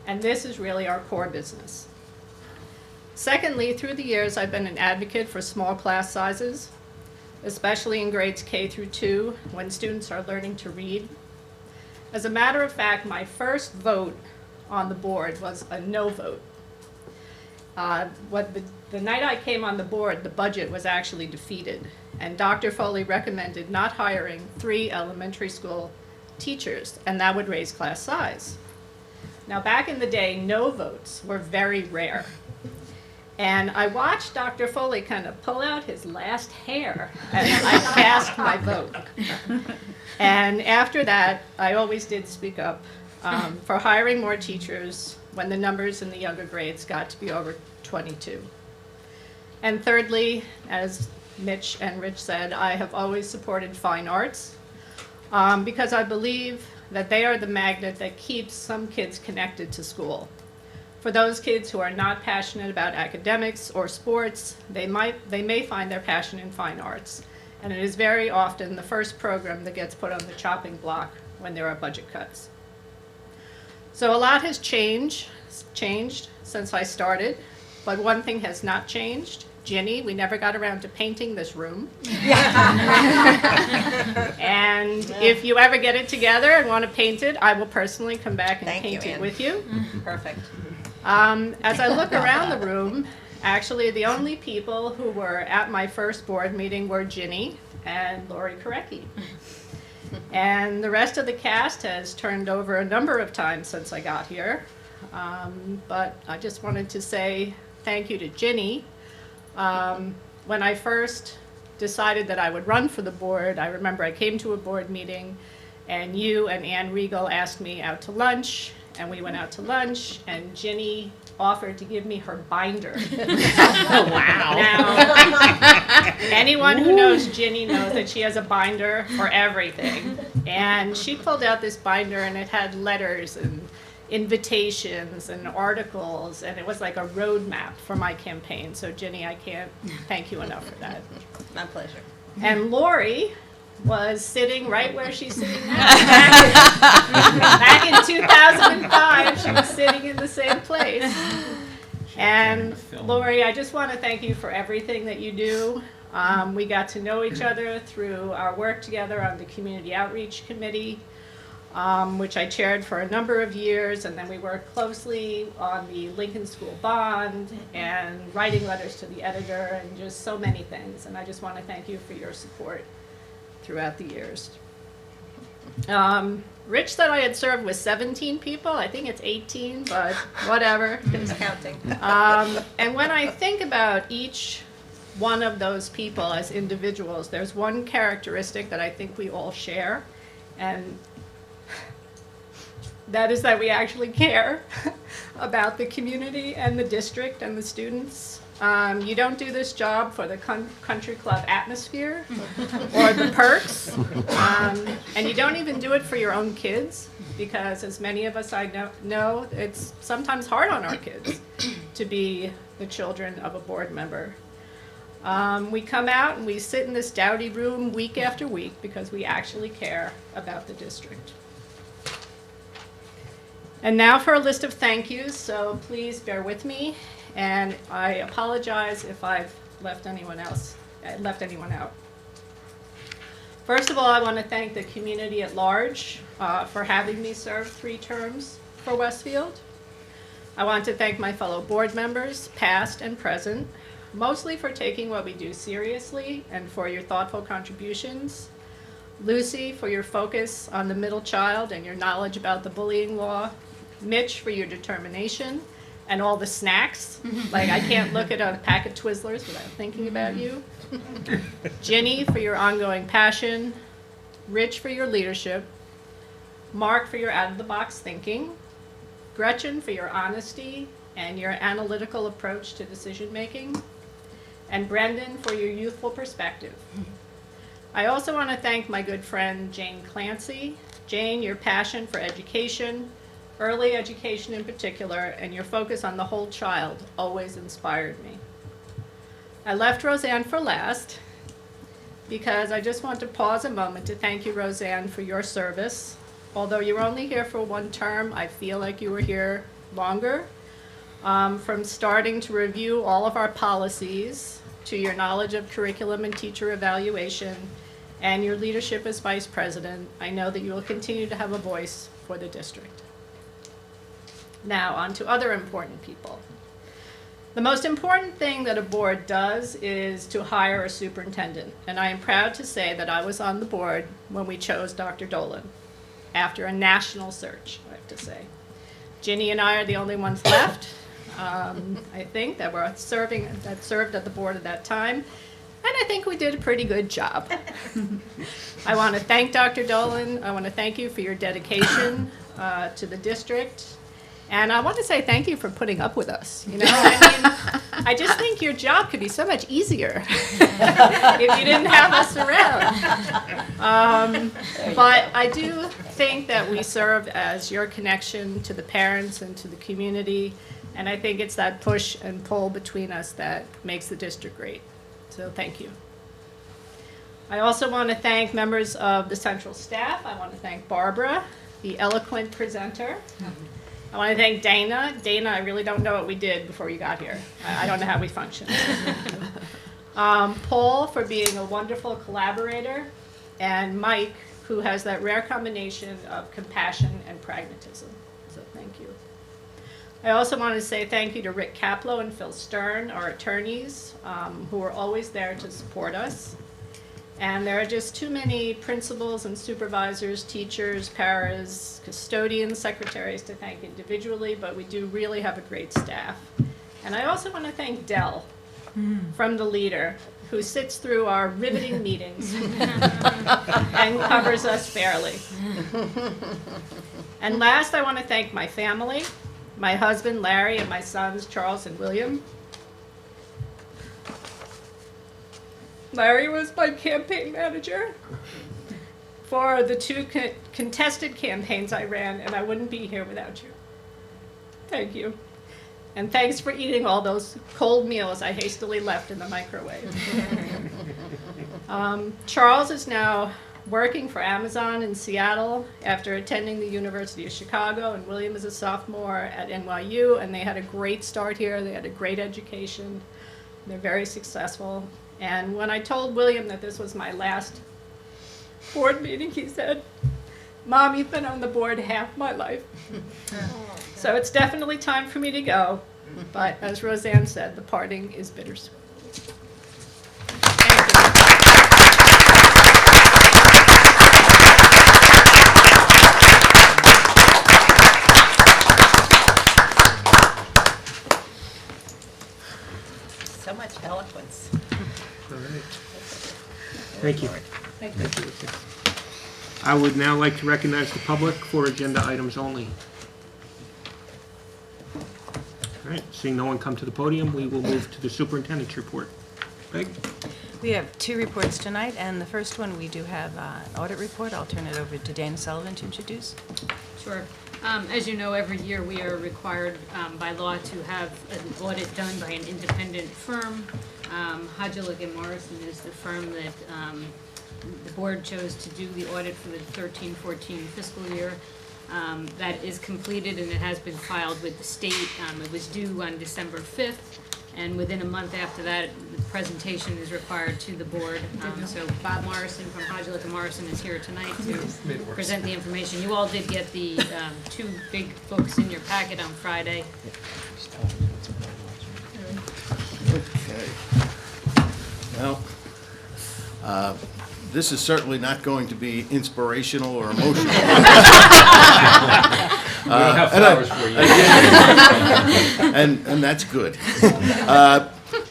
And this is really our core business. Secondly, through the years, I've been an advocate for small class sizes, especially in grades K through 2, when students are learning to read. As a matter of fact, my first vote on the board was a no vote. The night I came on the board, the budget was actually defeated, and Dr. Foley recommended not hiring 3 elementary school teachers, and that would raise class size. Now, back in the day, no votes were very rare. And I watched Dr. Foley kind of pull out his last hair as I cast my vote. And after that, I always did speak up for hiring more teachers when the numbers in the younger grades got to be over 22. And thirdly, as Mitch and Rich said, I have always supported fine arts because I believe that they are the magnet that keeps some kids connected to school. For those kids who are not passionate about academics or sports, they may find their passion in fine arts. And it is very often the first program that gets put on the chopping block when there are budget cuts. So a lot has changed since I started, but one thing has not changed. Ginny, we never got around to painting this room. And if you ever get it together and want to paint it, I will personally come back and paint it with you. Perfect. As I look around the room, actually the only people who were at my first board meeting were Ginny and Lori Korecki. And the rest of the cast has turned over a number of times since I got here. But I just wanted to say thank you to Ginny. When I first decided that I would run for the board, I remember I came to a board meeting and you and Ann Riegel asked me out to lunch, and we went out to lunch, and Ginny offered to give me her binder. Oh, wow. Now, anyone who knows Ginny knows that she has a binder for everything. And she pulled out this binder, and it had letters and invitations and articles, and it was like a roadmap for my campaign. So Ginny, I can't thank you enough for that. My pleasure. And Lori was sitting right where she's sitting now. Back in 2005, she was sitting in the same place. And Lori, I just want to thank you for everything that you do. We got to know each other through our work together on the Community Outreach Committee, which I chaired for a number of years, and then we worked closely on the Lincoln School bond and writing letters to the editor and just so many things. And I just want to thank you for your support throughout the years. Rich said I had served with 17 people. I think it's 18, but whatever. Who's counting? And when I think about each one of those people as individuals, there's one characteristic that I think we all share, and that is that we actually care about the community and the district and the students. You don't do this job for the country club atmosphere or the perks, and you don't even do it for your own kids, because as many of us I know, it's sometimes hard on our kids to be the children of a board member. We come out and we sit in this dowdy room week after week because we actually care about the district. And now for a list of thank yous, so please bear with me, and I apologize if I've left anyone out. First of all, I want to thank the community at large for having me serve 3 terms for Westfield. I want to thank my fellow board members, past and present, mostly for taking what we do seriously and for your thoughtful contributions. Lucy, for your focus on the middle child and your knowledge about the bullying law. Mitch, for your determination and all the snacks. Like, I can't look at a pack of Twizzlers without thinking about you. Ginny, for your ongoing passion. Rich, for your leadership. Mark, for your out-of-the-box thinking. Gretchen, for your honesty and your analytical approach to decision-making. And Brendan, for your youthful perspective. I also want to thank my good friend Jane Clancy. Jane, your passion for education, early education in particular, and your focus on the whole child always inspired me. I left Roseanne for last because I just want to pause a moment to thank you, Roseanne, for your service. Although you were only here for 1 term, I feel like you were here longer. From starting to review all of our policies, to your knowledge of curriculum and teacher evaluation, and your leadership as vice president, I know that you will continue to have a voice for the district. Now, on to other important people. The most important thing that a board does is to hire a superintendent, and I am proud to say that I was on the board when we chose Dr. Dolan, after a national search, I have to say. Ginny and I are the only ones left, I think, that served at the board at that time, and I think we did a pretty good job. I want to thank Dr. Dolan. I want to thank you for your dedication to the district. And I want to say thank you for putting up with us. You know, I mean, I just think your job could be so much easier if you didn't have us around. But I do think that we serve as your connection to the parents and to the community. And I think it's that push and pull between us that makes the district great. So thank you. I also want to thank members of the central staff. I want to thank Barbara, the eloquent presenter. I want to thank Dana. Dana, I really don't know what we did before you got here. I don't know how we functioned. Paul, for being a wonderful collaborator, and Mike, who has that rare combination of compassion and pragmatism. So thank you. I also want to say thank you to Rick Kaplow and Phil Stern, our attorneys, who are always there to support us. And there are just too many principals and supervisors, teachers, paras, custodians, secretaries to thank individually, but we do really have a great staff. And I also want to thank Dell from The Leader, who sits through our riveting meetings and covers us fairly. And last, I want to thank my family, my husband, Larry, and my sons, Charles and William. Larry was my campaign manager for the 2 contested campaigns I ran, and I wouldn't be here without you. Thank you. And thanks for eating all those cold meals I hastily left in the microwave. Charles is now working for Amazon in Seattle after attending the University of Chicago, and William is a sophomore at NYU, and they had a great start here. They had a great education. They're very successful. And when I told William that this was my last board meeting, he said, "Mom, you've been on the board half my life." So it's definitely time for me to go. But as Roseanne said, the parting is bittersweet. Thank you. So much eloquence. All right. Thank you. Thank you. I would now like to recognize the public for agenda items only. All right, seeing no one come to the podium, we will move to the superintendent's report. Peg? We have 2 reports tonight, and the first one, we do have an audit report. I'll turn it over to Dana Sullivan to introduce. Sure. As you know, every year we are required by law to have an audit done by an independent firm. Hodgelick & Morrison is the firm that the board chose to do the audit for the 13-14 fiscal year. That is completed and it has been filed with the state. It was due on December 5th, and within a month after that, the presentation is required to the board. So Bob Morrison from Hodgelick & Morrison is here tonight to present the information. You all did get the 2 big books in your packet on Friday. Okay. Well, this is certainly not going to be inspirational or emotional. We don't have flowers for you. And that's good.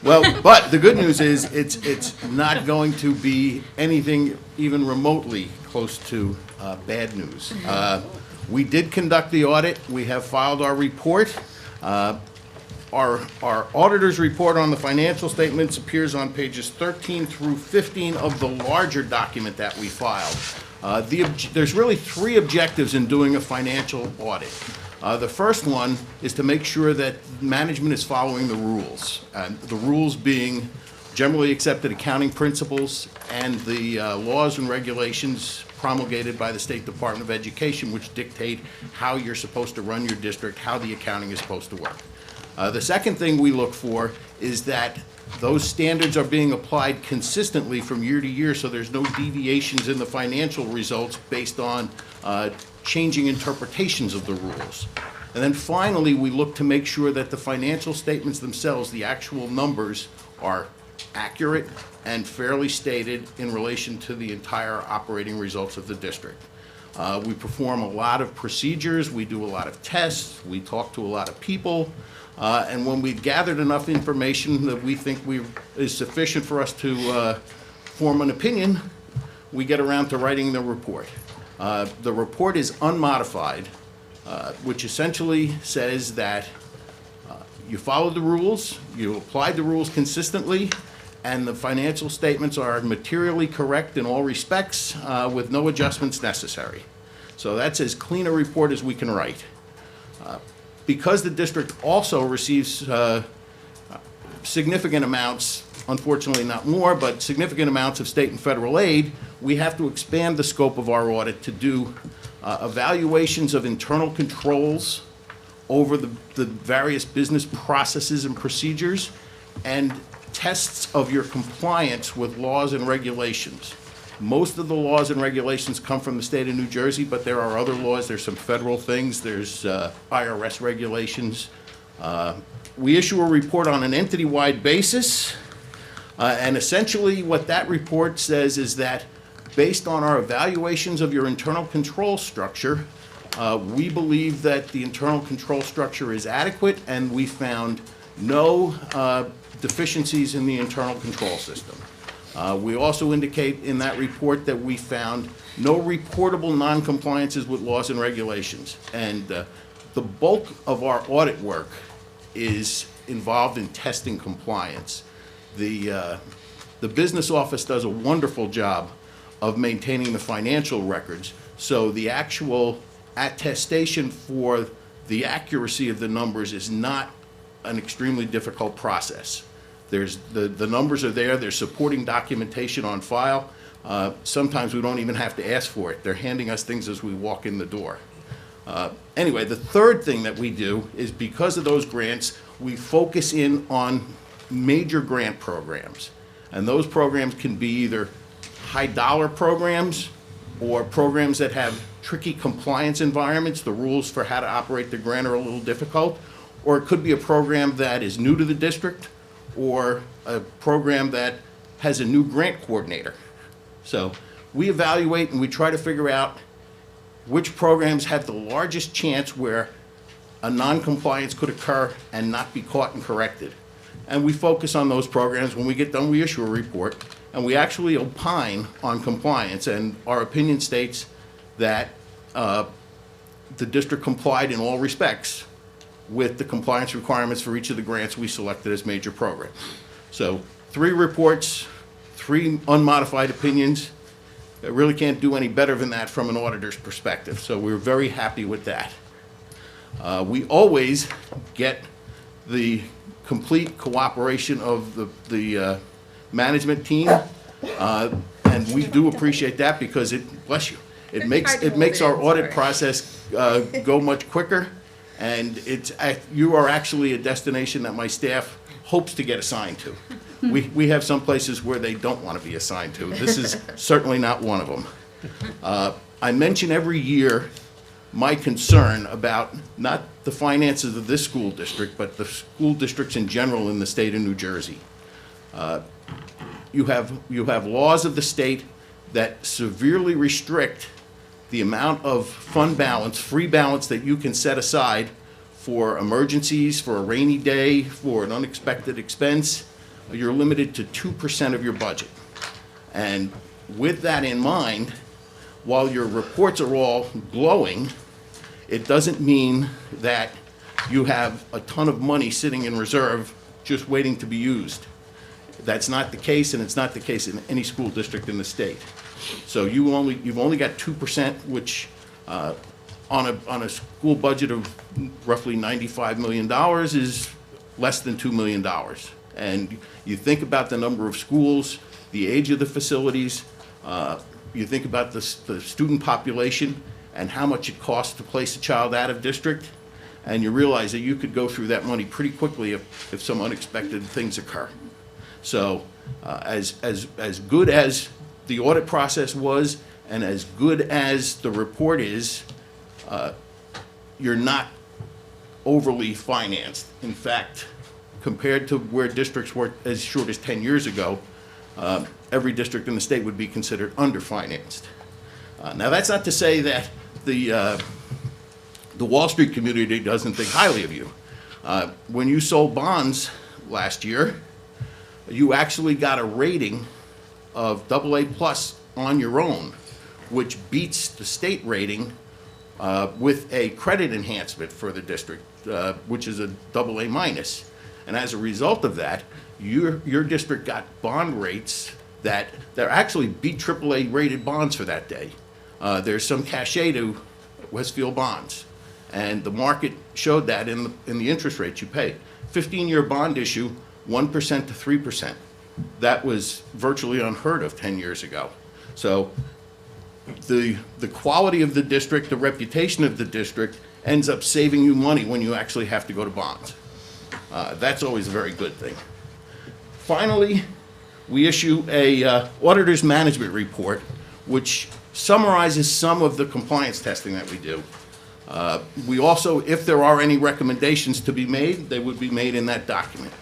Well, but the good news is it's not going to be anything even remotely close to bad news. We did conduct the audit. We have filed our report. Our auditor's report on the financial statements appears on pages 13 through 15 of the larger document that we filed. There's really 3 objectives in doing a financial audit. The first one is to make sure that management is following the rules. The rules being generally accepted accounting principles and the laws and regulations promulgated by the State Department of Education, which dictate how you're supposed to run your district, how the accounting is supposed to work. The second thing we look for is that those standards are being applied consistently from year to year, so there's no deviations in the financial results based on changing interpretations of the rules. And then finally, we look to make sure that the financial statements themselves, the actual numbers, are accurate and fairly stated in relation to the entire operating results of the district. We perform a lot of procedures, we do a lot of tests, we talk to a lot of people, and when we've gathered enough information that we think is sufficient for us to form an opinion, we get around to writing the report. The report is unmodified, which essentially says that you followed the rules, you applied the rules consistently, and the financial statements are materially correct in all respects with no adjustments necessary. So that's as clean a report as we can write. Because the district also receives significant amounts, unfortunately not more, but significant amounts of state and federal aid, we have to expand the scope of our audit to do evaluations of internal controls over the various business processes and procedures, and tests of your compliance with laws and regulations. Most of the laws and regulations come from the state of New Jersey, but there are other laws. There's some federal things. There's IRS regulations. We issue a report on an entity-wide basis, and essentially what that report says is that based on our evaluations of your internal control structure, we believe that the internal control structure is adequate, and we found no deficiencies in the internal control system. We also indicate in that report that we found no reportable non-compliances with laws and regulations. And the bulk of our audit work is involved in testing compliance. The business office does a wonderful job of maintaining the financial records, so the actual attestation for the accuracy of the numbers is not an extremely difficult process. The numbers are there, there's supporting documentation on file, Sometimes we don't even have to ask for it. They're handing us things as we walk in the door. Anyway, the third thing that we do is because of those grants, we focus in on major grant programs. And those programs can be either high-dollar programs or programs that have tricky compliance environments. The rules for how to operate the grant are a little difficult. Or it could be a program that is new to the district or a program that has a new grant coordinator. So we evaluate and we try to figure out which programs have the largest chance where a non-compliance could occur and not be caught and corrected. And we focus on those programs. When we get done, we issue a report, and we actually opine on compliance. And our opinion states that the district complied in all respects with the compliance requirements for each of the grants we selected as major programs. So 3 reports, 3 unmodified opinions. I really can't do any better than that from an auditor's perspective. So we're very happy with that. We always get the complete cooperation of the management team, and we do appreciate that because bless you, it makes our audit process go much quicker, and you are actually a destination that my staff hopes to get assigned to. We have some places where they don't want to be assigned to. This is certainly not one of them. I mention every year my concern about not the finances of this school district, but the school districts in general in the state of New Jersey. You have laws of the state that severely restrict the amount of fund balance, free balance that you can set aside for emergencies, for a rainy day, for an unexpected expense. You're limited to 2% of your budget. And with that in mind, while your reports are all glowing, it doesn't mean that you have a ton of money sitting in reserve just waiting to be used. That's not the case, and it's not the case in any school district in the state. So you've only got 2%, which on a school budget of roughly $95 million is less than $2 million. And you think about the number of schools, the age of the facilities, you think about the student population and how much it costs to place a child out of district, and you realize that you could go through that money pretty quickly if some unexpected things occur. So as good as the audit process was and as good as the report is, you're not overly financed. In fact, compared to where districts were as short as 10 years ago, every district in the state would be considered underfinanced. Now, that's not to say that the Wall Street community doesn't think highly of you. When you sold bonds last year, you actually got a rating of AA+ on your own, which beats the state rating with a credit enhancement for the district, which is a AA-. And as a result of that, your district got bond rates that they're actually beat AAA rated bonds for that day. There's some cachet to Westfield bonds, and the market showed that in the interest rates you pay. 15-year bond issue, 1% to 3%. That was virtually unheard of 10 years ago. So the quality of the district, the reputation of the district ends up saving you money when you actually have to go to bonds. That's always a very good thing. Finally, we issue a auditor's management report, which summarizes some of the compliance testing that we do. We also, if there are any recommendations to be made, they would be made in that document.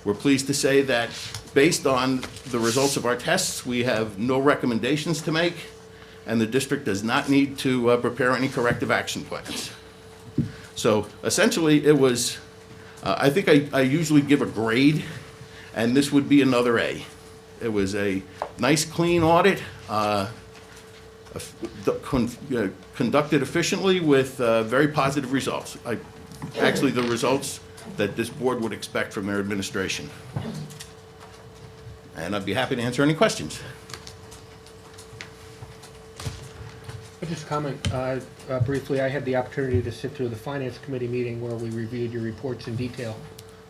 We're pleased to say that based on the results of our tests, we have no recommendations to make, and the district does not need to prepare any corrective action plans. So essentially, it was, I think I usually give a grade, and this would be another A. It was a nice, clean audit, conducted efficiently with very positive results. Actually, the results that this board would expect from their administration. And I'd be happy to answer any questions. I'll just comment briefly. I had the opportunity to sit through the Finance Committee meeting where we reviewed your reports in detail,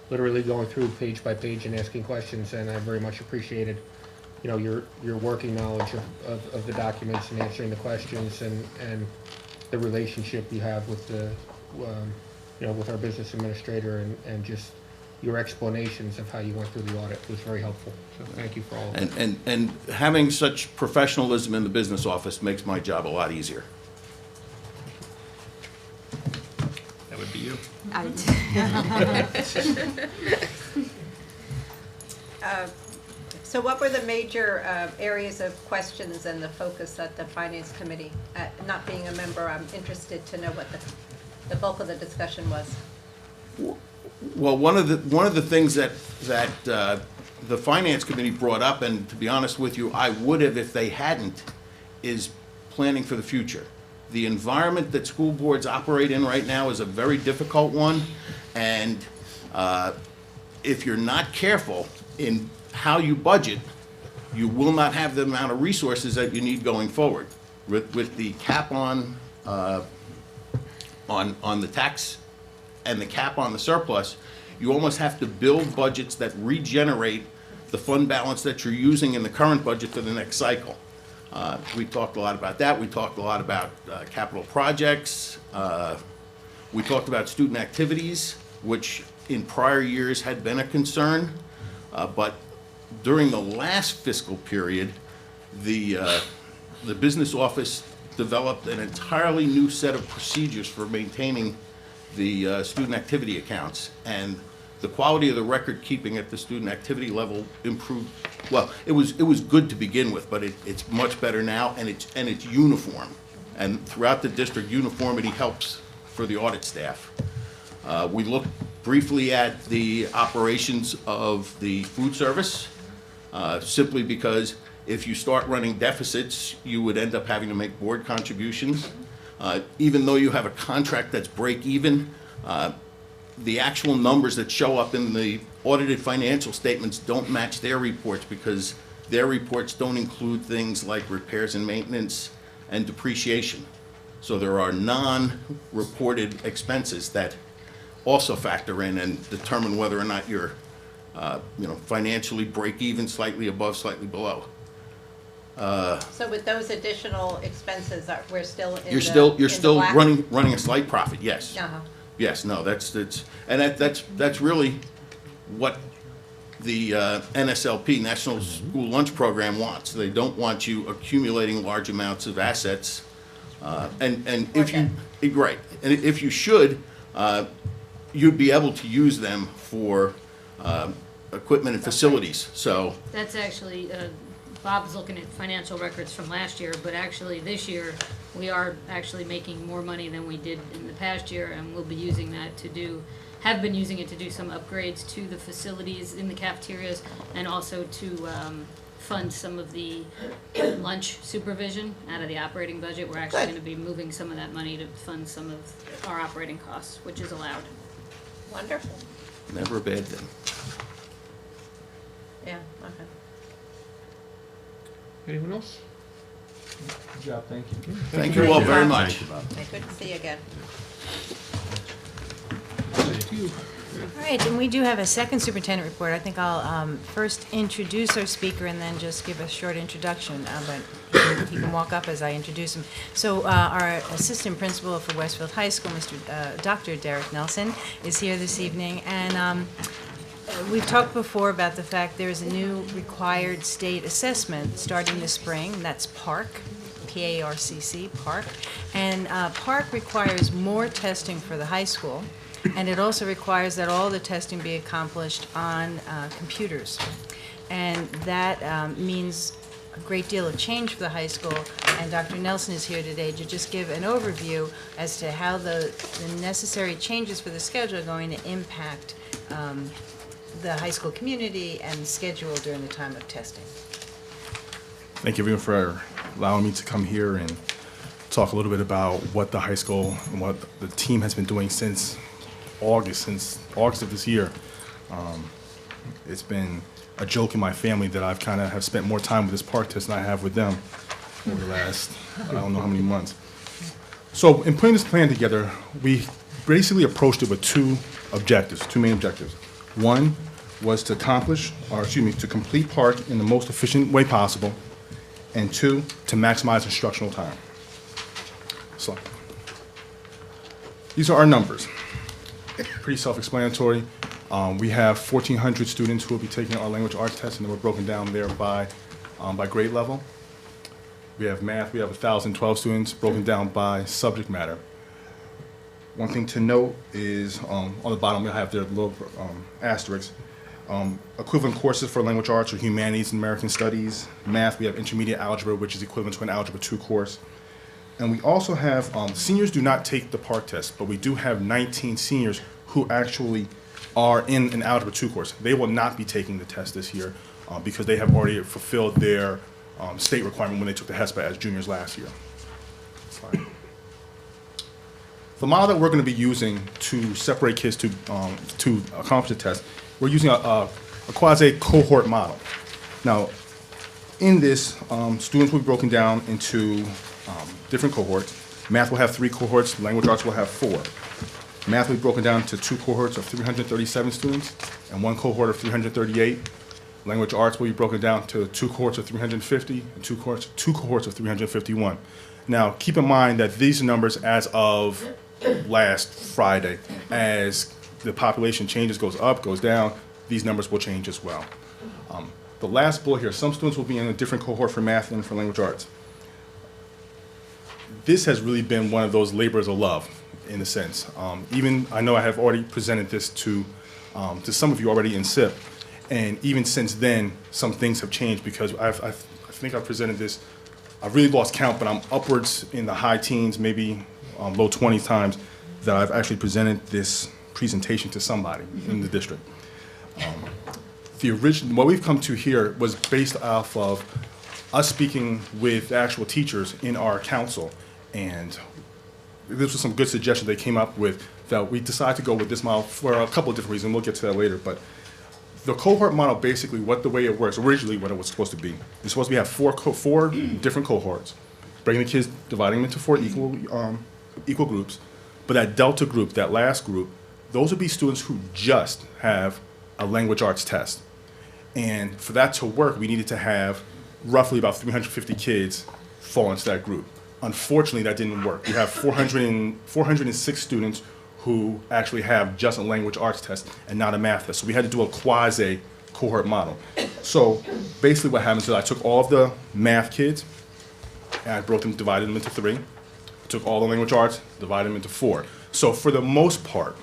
literally going through page by page and asking questions, and I very much appreciated your working knowledge of the documents and answering the questions and the relationship you have with with our business administrator and just your explanations of how you went through the audit was very helpful. So thank you for all of that. And having such professionalism in the business office makes my job a lot easier. That would be you. So what were the major areas of questions and the focus at the Finance Committee? Not being a member, I'm interested to know what the bulk of the discussion was. Well, one of the things that the Finance Committee brought up, and to be honest with you, I would have if they hadn't, is planning for the future. The environment that school boards operate in right now is a very difficult one, and if you're not careful in how you budget, you will not have the amount of resources that you need going forward. With the cap on the tax and the cap on the surplus, you almost have to build budgets that regenerate the fund balance that you're using in the current budget for the next cycle. We talked a lot about that. We talked a lot about capital projects. We talked about student activities, which in prior years had been a concern, but during the last fiscal period, the business office developed an entirely new set of procedures for maintaining the student activity accounts, and the quality of the record keeping at the student activity level improved. Well, it was good to begin with, but it's much better now, and it's uniform. And throughout the district, uniformity helps for the audit staff. We looked briefly at the operations of the food service, simply because if you start running deficits, you would end up having to make board contributions. Even though you have a contract that's break even, the actual numbers that show up in the audited financial statements don't match their reports because their reports don't include things like repairs and maintenance and depreciation. So there are non-reported expenses that also factor in and determine whether or not you're financially break even, slightly above, slightly below. So with those additional expenses, we're still in You're the still black? running a slight profit, yes. Uh-huh. Yes, no, that's really what the NSLP, National School Lunch Program, wants. They don't want you accumulating large amounts of assets, and if you, right, and if you should, you'd be able to use them for equipment and facilities, so. That's actually, Bob's looking at financial records from last year, but actually this year, we are actually making more money than we did in the past year, and we'll be using that have been using it to do some upgrades to the facilities in the cafeterias, and also to fund some of the lunch supervision out of the operating budget. We're actually going to be moving some of that money to fund some of our operating costs, which is allowed. Wonderful. Never a bad thing. Yeah, okay. Anyone else? Good job, thank you. Thank you all very much. Good to see you again. Thank you. All right, and we do have a second superintendent report. I think I'll first introduce our speaker and then just give a short introduction, but he can walk up as I introduce him. So our assistant principal for Westfield High School, Dr. Derek Nelson, is here this evening, and we've talked before about the fact there's a new required state assessment starting this spring, and that's PARCC, P-A-R-C-C, PARCC. And PARCC requires more testing for the high school, and it also requires that all the testing be accomplished on computers. And that means a great deal of change for the high school, and Dr. Nelson is here today to just give an overview as to how the necessary changes for the schedule are going to impact the high school community and schedule during the time of testing. Thank you everyone for allowing me to come here and talk a little bit about what the high school and what the team has been doing since August of this year. It's been a joke in my family that I've kind of have spent more time with this PARCC test than I have with them over the last, I don't know how many months. So in putting this plan together, we basically approached it with two main objectives. One was to to complete PARC in the most efficient way possible, and 2, to maximize instructional time. So, these are our numbers. Pretty self-explanatory. We have 1,400 students who will be taking our language arts test, and then we're broken down there by grade level. We have math, we have 1,012 students broken down by subject matter. One thing to note is on the bottom, we have their little asterisks. Equivalent courses for language arts are humanities and American studies. Math, we have intermediate algebra, which is equivalent to an Algebra 2 course. And we also have, seniors do not take the PARC test, but we do have 19 seniors who actually are in an Algebra 2 course. They will not be taking the test this year because they have already fulfilled their state requirement when they took the HESPA as juniors last year. Sorry. The model that we're going to be using to separate kids to accomplish the test, we're using a quasi-cohort model. Now, in this, students will be broken down into different cohorts. Math will have 3 cohorts, language arts will have 4. Math will be broken down to 2 cohorts of 337 students and 1 cohort of 338. Language arts will be broken down to 2 cohorts of 350 and 2 cohorts of 351. Now, keep in mind that these numbers as of last Friday, as the population changes, goes up, goes down, these numbers will change as well. The last bullet here, some students will be in a different cohort for math and for language arts. This has really been one of those labors of love, in a sense. Even, I know I have already presented this to some of you already in SIP, and even since then, some things have changed because I think I've presented this, I've really lost count, but I'm upwards in the high teens, maybe low 20s times that I've actually presented this presentation to somebody in the district. What we've come to here was based off of us speaking with the actual teachers in our council, and this was some good suggestions they came up with that we decided to go with this model for a couple of different reasons. We'll get to that later, but the cohort model, basically the way it works, originally what it was supposed to be, it's supposed to have four different cohorts, breaking the kids, dividing them into 4 equal groups, but that delta group, that last group, those would be students who just have a language arts test. And for that to work, we needed to have roughly about 350 kids fall into that group. Unfortunately, that didn't work. We have 406 students who actually have just a language arts test and not a math test. So we had to do a quasi-cohort model. So basically what happens is I took all of the math kids and I broke them, divided them into 3. Took all the language arts, divided them into 4. So for the most part,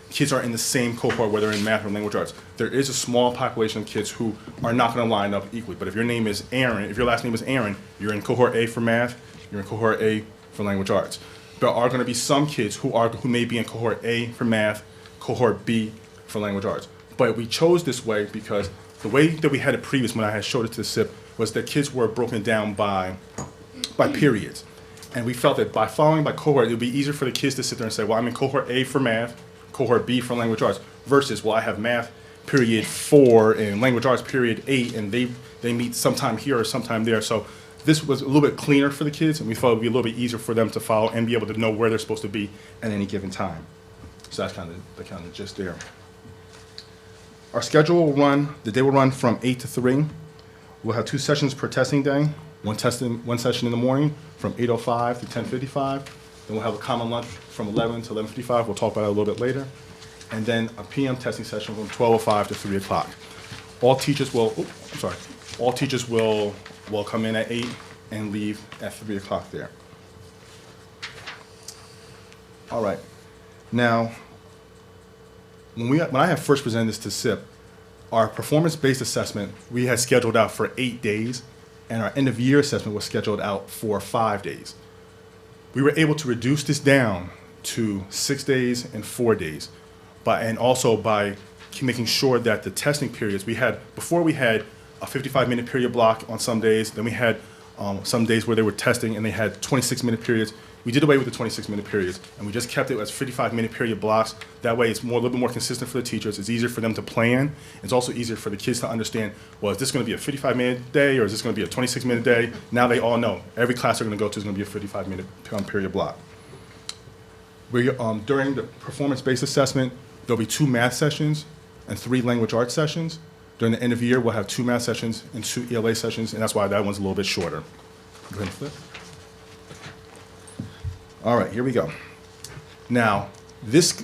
kids are in the same cohort, whether in math or language arts. There is a small population of kids who are not going to line up equally. But if your name is Aaron, if your last name is Aaron, you're in cohort A for math, you're in cohort A for language arts. There are going to be some kids who may be in cohort A for math, cohort B for language arts. But we chose this way because the way that we had it previous when I had showed it to the SIP was that kids were broken down by periods. And we felt that by following by cohort, it would be easier for the kids to sit there and say, well, I'm in cohort A for math, cohort B for language arts, versus, well, I have math period 4 and language arts period 8, and they meet sometime here or sometime there. So this was a little bit cleaner for the kids, and we thought it would be a little bit easier for them to follow and be able to know where they're supposed to be at any given time. So that's kind of the gist there. Our schedule will run, the day will run from 8 to 3. We'll have 2 sessions per testing day, one session in the morning from 8:05 to 10:55. Then we'll have a common lunch from 11 to 11:55. We'll talk about it a little bit later. And then a PM testing session from 12:05 to 3 o'clock. All teachers will come in at 8 and leave at 3 o'clock there. All right. Now, when I had first presented this to SIP, our performance-based assessment, we had scheduled out for 8 days, and our end-of-year assessment was scheduled out for 5 days. We were able to reduce this down to 6 days and 4 days, and also by making sure that the testing periods before we had a 55-minute period block on some days, then we had some days where they were testing and they had 26-minute periods. We did away with the 26-minute periods, and we just kept it as 55-minute period blocks. That way it's a little bit more consistent for the teachers. It's easier for them to plan. It's also easier for the kids to understand, well, is this going to be a 55-minute day or is this going to be a 26-minute day? Now they all know. Every class they're going to go to is going to be a 55-minute period block. During the performance-based assessment, there'll be 2 math sessions and 3 language arts sessions. During the end of the year, we'll have 2 math sessions and 2 ELA sessions, and that's why that one's a little bit shorter. Go ahead and flip. All right, here we go. Now, this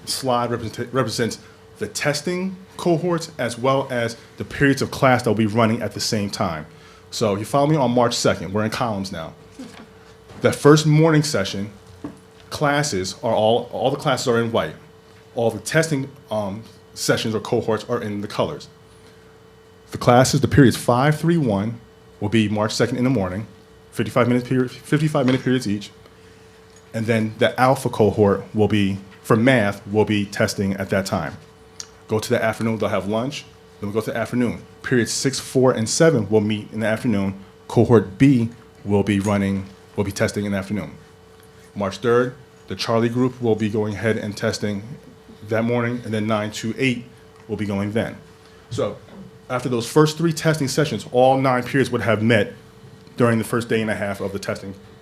slide represents the testing cohorts as well as the periods of class that will be running at the same time. So you follow me on March 2nd. We're in columns now. The first morning session, classes are all the classes are in white. All the testing sessions or cohorts are in the colors. The classes, the periods 5 through 1 will be March 2nd in the morning, 55-minute periods each. And then the alpha cohort will be, for math, will be testing at that time. Go to the afternoon, they'll have lunch. Then we go to the afternoon. Periods 6, 4, and 7 will meet in the afternoon. Cohort B will be testing in the afternoon. March 3rd, the Charlie group will be going ahead and testing that morning, and then 9 to 8 will be going then. So after those first 3 testing sessions, all 9 periods would have met during the first day and a half of the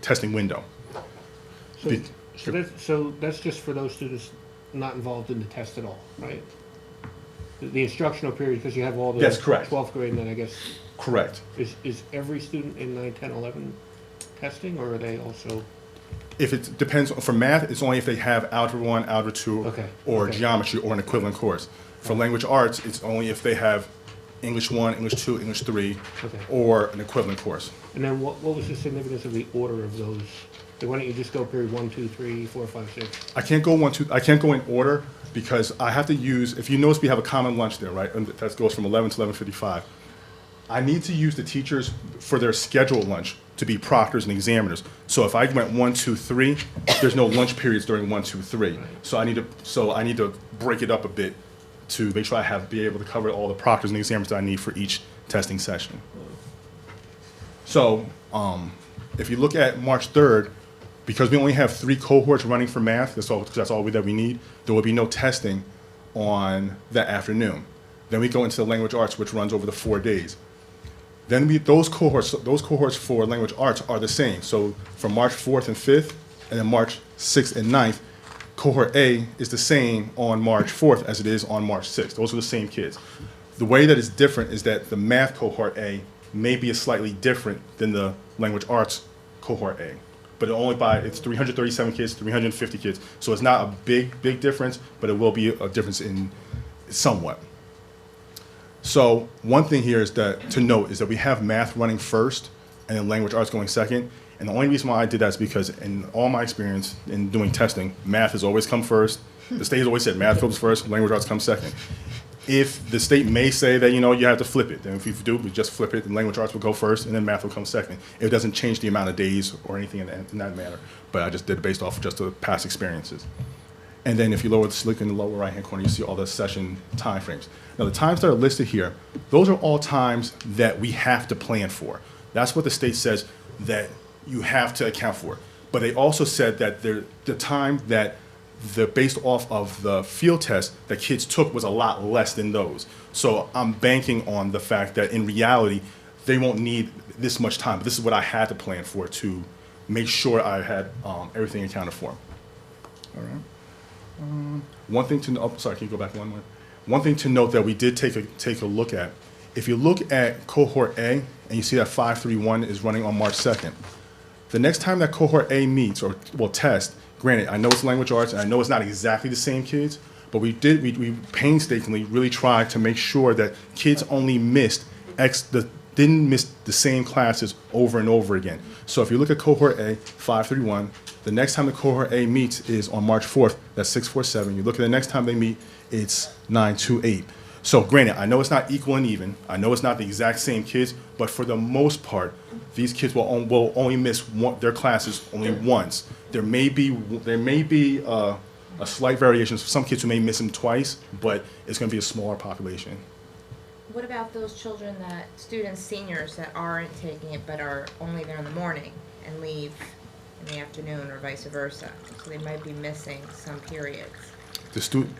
testing window. So that's just for those students not involved in the test at all, right? The instructional period, because you have all the Yes, correct. 12th grade and then I guess. Correct. Is every student in 9, 10, 11 testing, or are they also? If it depends, for math, it's only if they have Algebra 1, Algebra 2, or Geometry, or an equivalent course. For language arts, it's only if they have English 1, English 2, English 3, or an equivalent course. And then what was the significance of the order of those? Why don't you just go period 1, 2, 3, 4, 5, 6? I can't go in order because I have to use, if you notice we have a common lunch there, right? And that goes from 11 to 11:55. I need to use the teachers for their scheduled lunch to be proctors and examiners. So if I went 1, 2, 3, there's no lunch periods during 1, 2, 3. So I need to break it up a bit to make sure be able to cover all the proctors and examiners that I need for each testing session. So if you look at March 3rd, because we only have 3 cohorts running for math, that's all that we need, there will be no testing on that afternoon. Then we go into the language arts, which runs over the 4 days. Then those cohorts for language arts are the same. So from March 4th and 5th, and then March 6th and 9th, cohort A is the same on March 4th as it is on March 6th. Those are the same kids. The way that it's different is that the math cohort A may be slightly different than the language arts cohort A. But it's 337 kids, 350 kids. So it's not a big difference, but it will be a difference in somewhat. So one thing here to note is that we have math running first and then language arts going second. And the only reason why I did that is because in all my experience in doing testing, math has always come first. The state has always said math comes first, language arts comes second. If the state may say that, you have to flip it, then if you do, we just flip it, and language arts will go first, and then math will come second. It doesn't change the amount of days or anything in that manner, but I just did it based off of just the past experiences. And then if you look in the lower right-hand corner, you see all the session timeframes. Now, the times that are listed here, those are all times that we have to plan for. That's what the state says that you have to account for. But they also said that the time that based off of the field test that kids took was a lot less than those. So I'm banking on the fact that in reality, they won't need this much time. But this is what I had to plan for to make sure I had everything accounted for. All right. One thing to note, sorry, can you go back one more? One thing to note that we did take a look at, if you look at cohort A and you see that 531 is running on March 2nd, the next time that cohort A meets or will test, granted, I know it's language arts and I know it's not exactly the same kids, but we painstakingly really tried to make sure that kids only didn't miss the same classes over and over again. So if you look at cohort A, 531, the next time the cohort A meets is on March 4th, that's 647. You look at the next time they meet, it's 928. So granted, I know it's not equal and even. I know it's not the exact same kids, but for the most part, these kids will only miss their classes only once. There may be a slight variation for some kids who may miss them twice, but it's going to be a smaller population. What about those students, seniors that aren't taking it but are only there in the morning and leave in the afternoon or vice versa? So they might be missing some periods.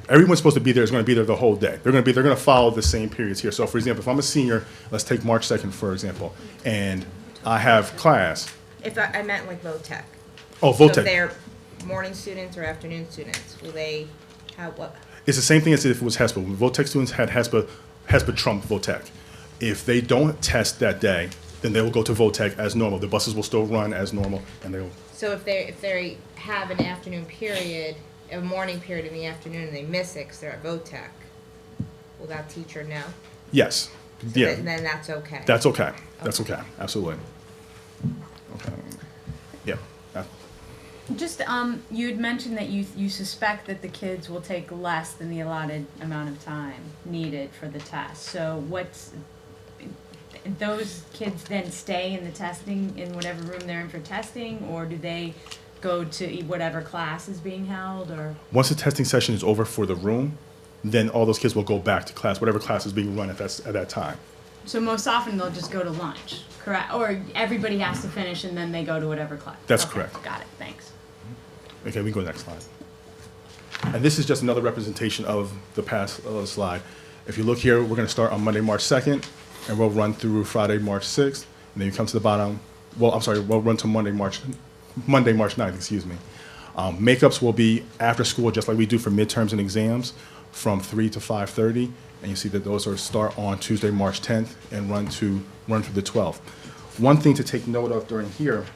Everyone's supposed to be there is going to be there the whole day. They're going to follow the same periods here. So for example, if I'm a senior, let's take March 2nd for example, and I have class. If I meant like VOTEC. Oh, VOTEC. So if they're morning students or afternoon students, will they have what? It's the same thing as if it was HESPA. When VOTEC students had HESPA, HESPA trumped VOTEC. If they don't test that day, then they will go to VOTEC as normal. The buses will still run as normal, and they'll. So if they have an afternoon period, a morning period in the afternoon, and they miss it because they're at VOTEC, will that teacher know? Yes. So Yeah. then that's okay. That's okay. That's okay. Absolutely. Okay. Yeah. Just, you had mentioned that you suspect that the kids will take less than the allotted amount of time needed for the test. So those kids then stay in the testing, in whatever room they're in for testing, or do they go to whatever class is being held, or? Once the testing session is over for the room, then all those kids will go back to class, whatever class is being run at that time. So most often they'll just go to lunch, correct? Or everybody has to finish and then they go to whatever class? That's Okay, correct. Got it, thanks. Okay, we can go to the next slide. And this is just another representation of the past slide. If you look here, we're going to start on Monday, March 2nd, and we'll run through Friday, March 6th, and then you come to the bottom. Well, I'm sorry, we'll run to Monday, March 9th, excuse me. Makeups will be after school, just like we do for midterms and exams, from 3 to 5:30, and you see that those are start on Tuesday, March 10th, and run through the 12th. One thing to take note of during here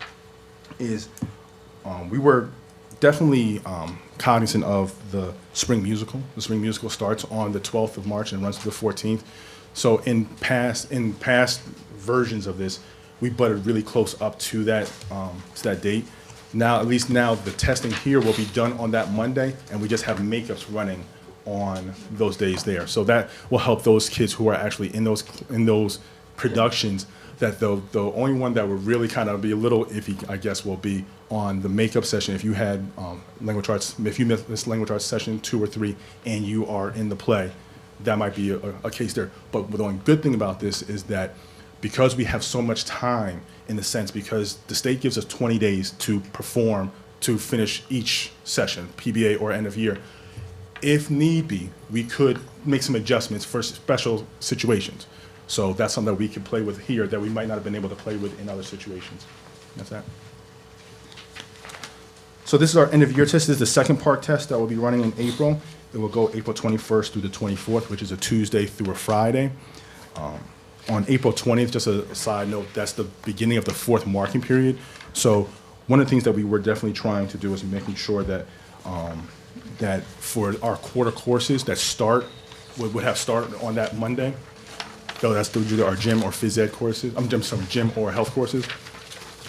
is we were definitely cognizant of the spring musical. The spring musical starts on the 12th of March and runs to the 14th. So in past versions of this, we butted really close up to that date. Now, at least now, the testing here will be done on that Monday, and we just have makeups running on those days there. So that will help those kids who are actually in those productions. That the only one that would really kind of be a little iffy, I guess, will be on the makeup session. If you had language arts, if you missed language arts session 2 or 3, and you are in the play, that might be a case there. But the only good thing about this is that because we have so much time, in the sense, because the state gives us 20 days to perform, to finish each session, PBA or end of year. If need be, we could make some adjustments for special situations. So that's something that we can play with here that we might not have been able to play with in other situations. That's that. So this is our end of year test. This is the second part test that will be running in April. It will go April 21st through the 24th, which is a Tuesday through a Friday. On April 20th, just a side note, that's the beginning of the 4th marking period. So one of the things that we were definitely trying to do is making sure that that for our quarter courses that would have started on that Monday, so that's through our gym or phys ed courses, gym or health courses.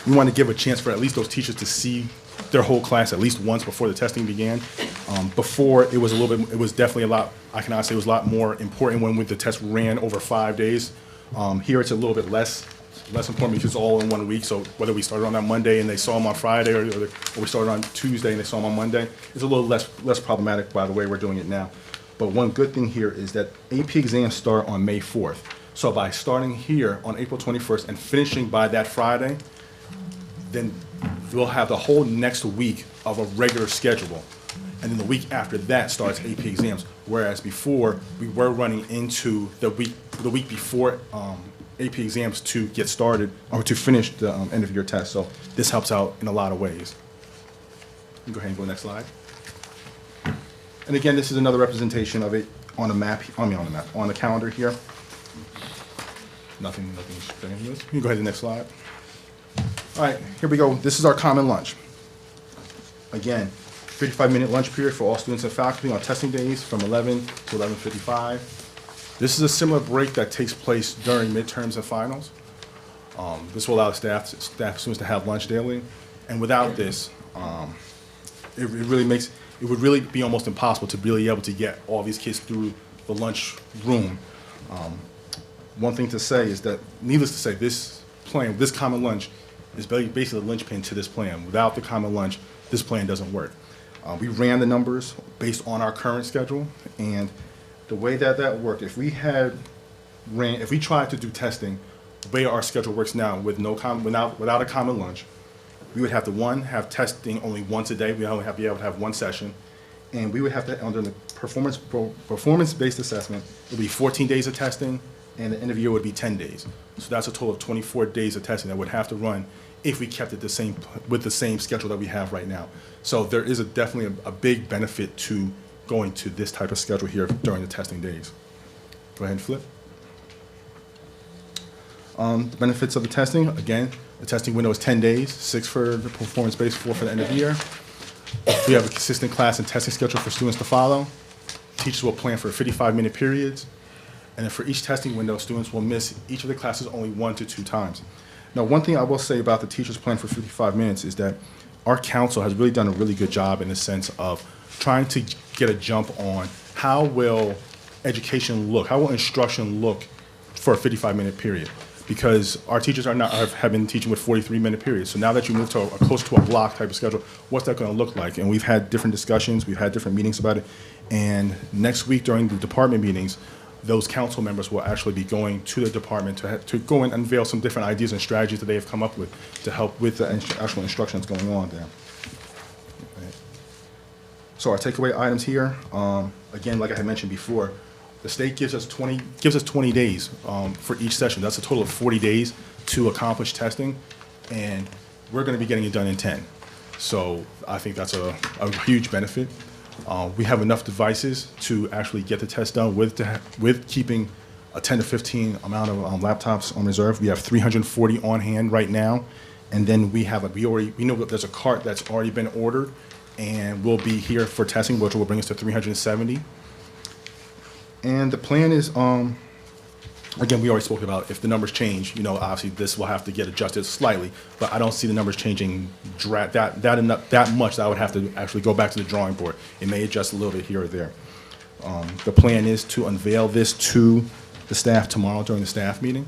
We want to give a chance for at least those teachers to see their whole class at least once before the testing began. Before, it was definitely a lot, I can honestly say it was a lot more important when the test ran over 5 days. Here it's a little bit less important because it's all in 1 week. So whether we started on that Monday and they saw them on Friday, or we started on Tuesday and they saw them on Monday, it's a little less problematic by the way we're doing it now. But one good thing here is that AP exams start on May 4th. So by starting here on April 21st and finishing by that Friday, then we'll have the whole next week of a regular schedule. And then the week after that starts AP exams. Whereas before, we were running into the week before AP exams to get started or to finish the end of year test. So this helps out in a lot of ways. You can go ahead and go to the next slide. And again, this is another representation of it on the calendar here. Nothing strange. You can go ahead to the next slide. All right, here we go. This is our common lunch. Again, 55-minute lunch period for all students and faculty on testing days from 11 to 11:55. This is a similar break that takes place during midterms and finals. This will allow staff students to have lunch daily. And without this, it would really be almost impossible to really be able to get all these kids through the lunch room. One thing to say is that, needless to say, this common lunch is basically the linchpin to this plan. Without the common lunch, this plan doesn't work. We ran the numbers based on our current schedule, and the way that worked, if we tried to do testing the way our schedule works now without a common lunch, we would have to have testing only once a day. We only be able to have one session, and we would have to, under the performance-based assessment, it would be 14 days of testing, and the end of year would be 10 days. So that's a total of 24 days of testing that would have to run if we kept it with the same schedule that we have right now. So there is definitely a big benefit to going to this type of schedule here during the testing days. Go ahead and flip. The benefits of the testing, again, the testing window is 10 days, 6 for the performance-based, 4 for the end of the year. We have a consistent class and testing schedule for students to follow. Teachers will plan for 55-minute periods. And then for each testing window, students will miss each of the classes only 1 to 2 times. Now, one thing I will say about the teacher's plan for 55 minutes is that our council has really done a really good job in the sense of trying to get a jump on how will education look, how will instruction look for a 55-minute period. Because our teachers have been teaching with 43-minute periods. So now that you move to close to a block type of schedule, what's that going to look like? And we've had different discussions, we've had different meetings about it. And next week during the department meetings, those council members will actually be going to the department to go and unveil some different ideas and strategies that they have come up with to help with the actual instruction that's going on there. So our takeaway items here, again, like I had mentioned before, the state gives us 20 days for each session. That's a total of 40 days to accomplish testing, and we're going to be getting it done in 10. So I think that's a huge benefit. We have enough devices to actually get the test done with keeping a 10 to 15 amount of laptops on reserve. We have 340 on hand right now, and then we know that there's a cart that's already been ordered, and will be here for testing, which will bring us to 370. And the plan is, again, we already spoke about if the numbers change, obviously this will have to get adjusted slightly, but I don't see the numbers changing that much that I would have to actually go back to the drawing board. It may adjust a little bit here or there. The plan is to unveil this to the staff tomorrow during the staff meeting,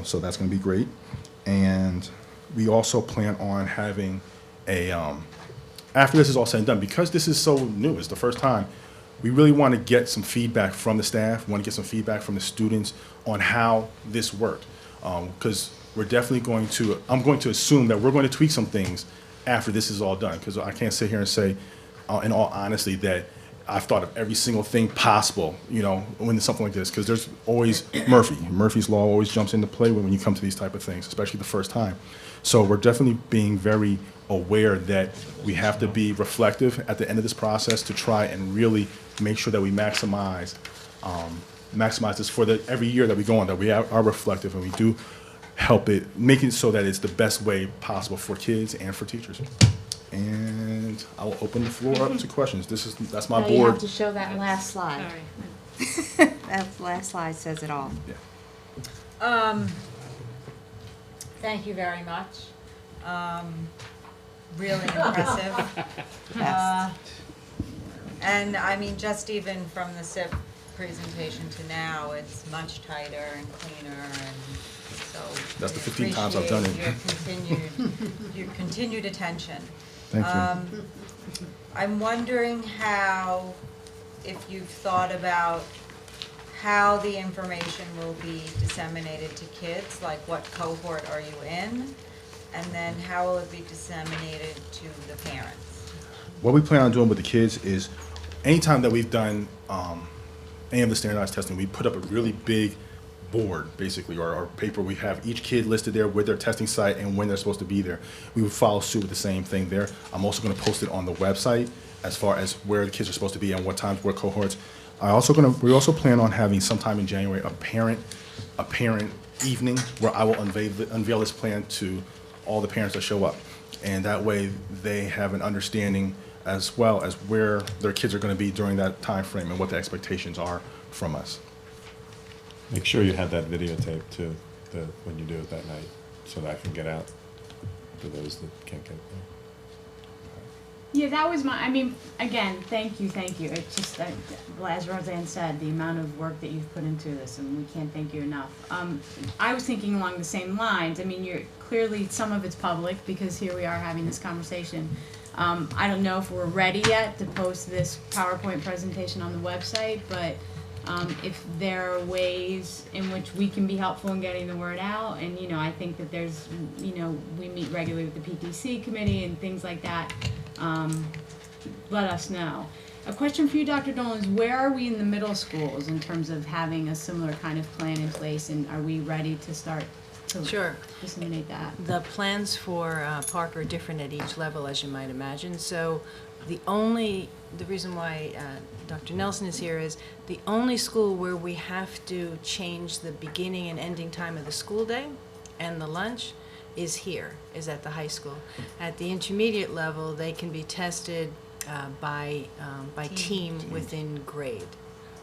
so that's going to be great. And we also plan on having after this is all said and done, because this is so new, it's the first time, we really want to get some feedback from the staff, want to get some feedback from the students on how this worked. Because we're definitely I'm going to assume that we're going to tweak some things after this is all done. Because I can't sit here and say, in all honesty, that I've thought of every single thing possible, when it's something like this. Because there's always Murphy's Law always jumps into play when you come to these type of things, especially the first time. So we're definitely being very aware that we have to be reflective at the end of this process to try and really make sure that we maximize this for every year that we go on, that we are reflective and we do help it, make it so that it's the best way possible for kids and for teachers. And I will open the floor up to questions. That's my board. You have to show that last slide. Sorry. That last slide says it all. Yeah. Thank you very much. Really impressive. Yes. And I mean, just even from the SIP presentation to now, it's much tighter and cleaner, and so. That's the 15 times I've done it. Your continued attention. Thank you. I'm wondering if you've thought about how the information will be disseminated to kids, like what cohort are you in? And then how will it be disseminated to the parents? What we plan on doing with the kids is anytime that we've done any of the standardized testing, we put up a really big board, basically, or paper. We have each kid listed there with their testing site and when they're supposed to be there. We would follow suit with the same thing there. I'm also going to post it on the website as far as where the kids are supposed to be and what times, what cohorts. We also plan on having sometime in January a parent evening where I will unveil this plan to all the parents that show up, and that way they have an understanding as well as where their kids are going to be during that time frame and what the expectations are from us. Make sure you have that videotape too, when you do it that night, so that I can get out to those that can't get there. Yeah, that was again, thank you. It's just, as Roseanne said, the amount of work that you've put into this, and we can't thank you enough. I was thinking along the same lines. You're clearly, some of it's public, because here we are having this conversation. I don't know if we're ready yet to post this PowerPoint presentation on the website, but if there are ways in which we can be helpful in getting the word out, and I think that there's, we meet regularly with the PTC committee and things like that. Let us know. A question for you, Dr. Dolan, is where are we in the middle schools in terms of having a similar kind of plan in place, and are we ready to start to disseminate that? The plans for Park are different at each level, as you might imagine. So the reason why Dr. Nelson is here is the only school where we have to change the beginning and ending time of the school day and the lunch is at the high school. At the intermediate level, they can be tested by team within grade.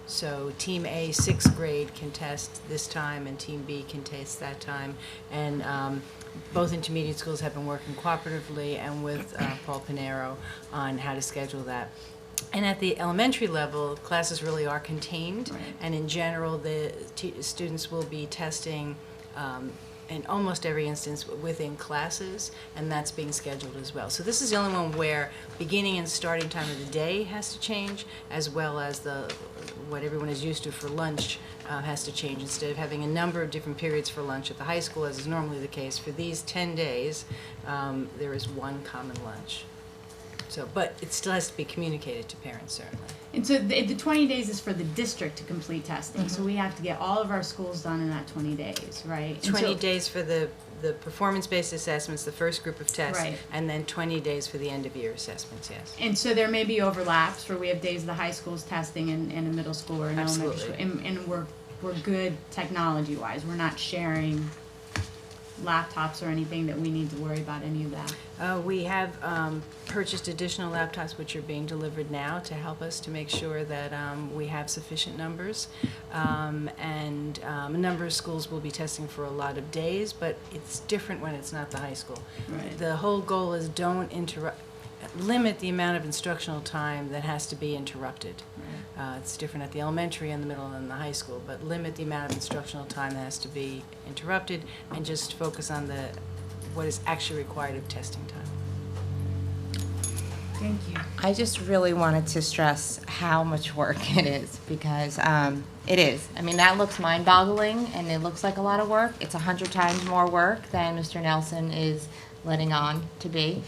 So Team A, 6th grade, can test this time, and Team B can test that time. And both intermediate schools have been working cooperatively and with Paul Pinero on how to schedule that. And at the elementary level, classes really are contained, and in general, the students will be testing in almost every instance within classes, and that's being scheduled as well. So this is the only one where beginning and starting time of the day has to change, as well as what everyone is used to for lunch has to change. Instead of having a number of different periods for lunch at the high school, as is normally the case, for these 10 days, there is one common lunch. So, but it still has to be communicated to parents, certainly. And so the 20 days is for the district to complete testing, so we have to get all of our schools done in that 20 days, right? And 20 so- days for the performance-based assessments, the first group of tests, Right. and then 20 days for the end-of-year assessments, yes. And so there may be overlaps where we have days of the high school's testing and a middle school or an elementary school. Absolutely. And we're good technology-wise. We're not sharing laptops or anything that we need to worry about any of that. We have purchased additional laptops which are being delivered now to help us to make sure that we have sufficient numbers. And a number of schools will be testing for a lot of days, but it's different when it's not the high school. Right. The whole goal is limit the amount of instructional time that has to be interrupted. It's different at the elementary and the middle and the high school, but limit the amount of instructional time that has to be interrupted and just focus on what is actually required of testing time. Thank you. I just really wanted to stress how much work it is, because it is. I mean, that looks mind-boggling, and it looks like a lot of work. It's 100 times more work than Mr. Nelson is letting on to be.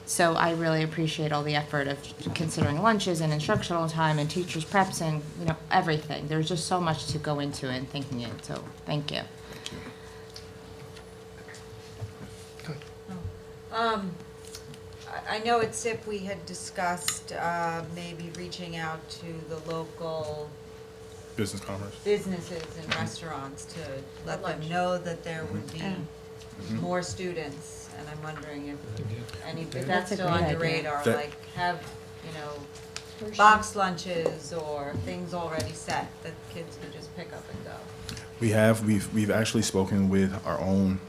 So I really appreciate all the effort of considering lunches and instructional time and teachers' preps and, everything. There's just so much to go into it and thinking it, so thank you. I know at SIP we had discussed maybe reaching out to the local Business commerce. businesses and restaurants to let them know that there would be more students, and I'm wondering if that's That's a still on great your idea. radar, That- like have, box lunches or things already set that kids could just pick up and go. We've actually spoken with our own,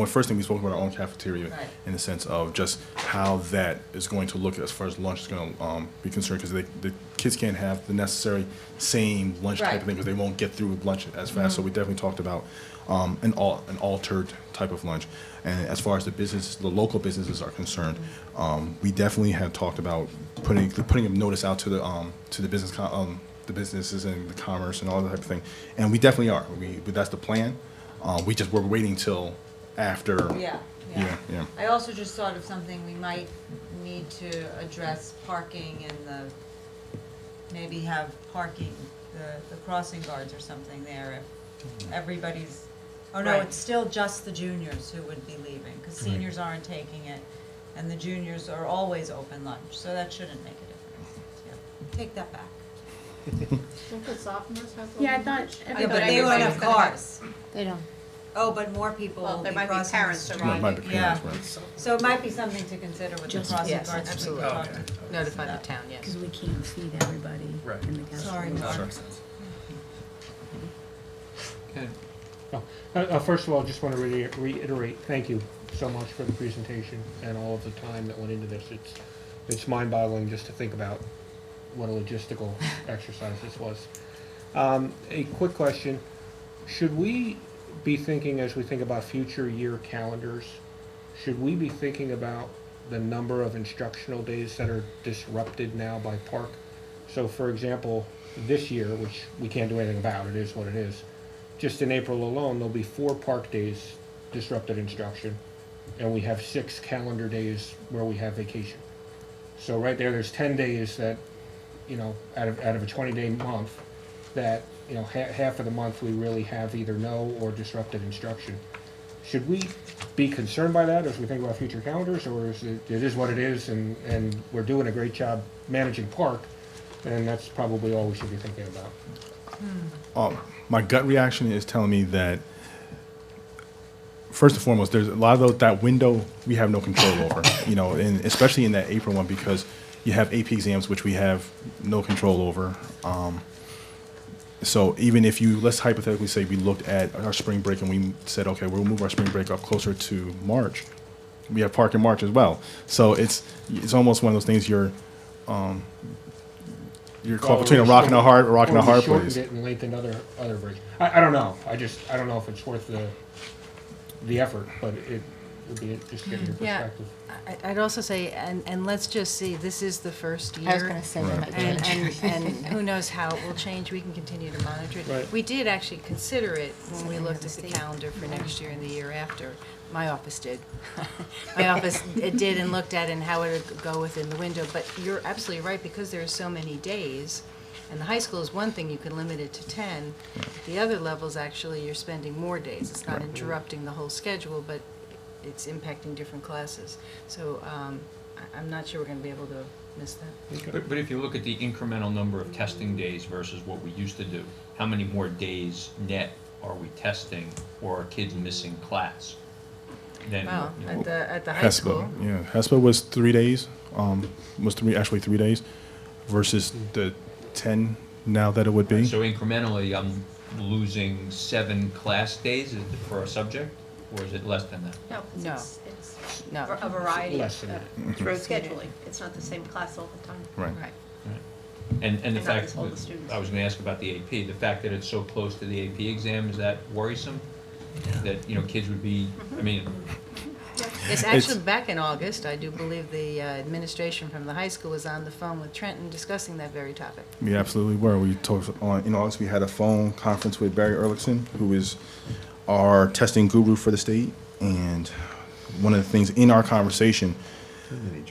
first thing we spoke about our own cafeteria Right. in the sense of just how that is going to look as far as lunch is going to be concerned, because the kids can't have the necessary same lunch type Right. of thing because they won't get through lunch as fast. So we definitely talked about an altered type of lunch. And as far as the local businesses are concerned, we definitely have talked about putting a notice out to the businesses and the commerce and all that type of thing, and we definitely are. That's the plan. We're waiting till after. Yeah. Yeah. I also just thought of something we might need to address parking and maybe have parking, the crossing guards or something there if everybody's, Right. it's still just the juniors who would be leaving, because seniors aren't taking it, and the juniors are always open lunch, so that shouldn't make a difference. Yeah. Take that back. Don't the sophomores have? Yeah, I thought Yeah, but they would have cars. They don't. Oh, but more people Well, will there be might be crossing the parents street. driving. Might be Yeah, parents, right. so it might be something to consider with the crossing yes, guards. if we could absolutely. talk to- Notify the town, yes. Because we can't feed everybody in the cafeteria. Sorry, Mark. Okay. First of all, I just want to reiterate, thank you so much for the presentation and all of the time that went into this. It's mind-boggling just to think about what a logistical exercise this was. A quick question, should we be thinking, as we think about future year calendars, should we be thinking about the number of instructional days that are disrupted now by park? So for example, this year, which we can't do anything about, it is what it is, just in April alone, there'll be 4 park days disrupted instruction, and we have 6 calendar days where we have vacation. So right there's 10 days that, out of a 20-day month, that, half of the month we really have either no or disrupted instruction. should we be concerned by that as we think about future calendars, or is it is what it is, and we're doing a great job managing park, and that's probably all we should be thinking about? My gut reaction is telling me that, first and foremost, there's a lot of that window we have no control over, and especially in that April one, because you have AP exams, which we have no control over. So even if let's hypothetically say we looked at our spring break and we said, okay, we'll move our spring break up closer to March. We have park in March as well. So it's almost one of those things you're caught between a rock and a hard place. Shortened it and lengthened other breaks. I don't know. I don't know if it's worth the effort, but it would be just getting your Yeah. perspective. I'd also say, and let's just see, this is the first year. I was going to say that. And who knows how it will change, we can continue to monitor it. Right. We did actually consider it when we looked at the calendar for next year and the year after. My office did. My office, it did, and looked at it and how it would go within the window. But you're absolutely right, because there are so many days, and the high school is one thing, you can limit it to 10. The other levels, actually, you're spending more days. It's not interrupting the whole schedule, but it's impacting different classes. So I'm not sure we're going to be able to miss that. But if you look at the incremental number of testing days versus what we used to do, how many more days net are we testing, or are kids missing class? Then, Well, at the high school. HESPA was 3 days, actually 3 days, versus the 10 now that it would be. So incrementally, I'm losing 7 class days for a subject, or is it less than that? No, 'cause No. it's No. a variety Less than of scheduling. It's not the same class all the time. Right. And the not fact, as old as students. I was going to ask about the AP, the fact that it's so close to the AP exam, is that worrisome? That, kids would be, I mean, It's actually back in August. I do believe the administration from the high school was on the phone with Trenton discussing that very topic. We absolutely were. We talked in August. We had a phone conference with Barry Ehrlichson, who is our testing guru for the state. And one of the things in our conversation,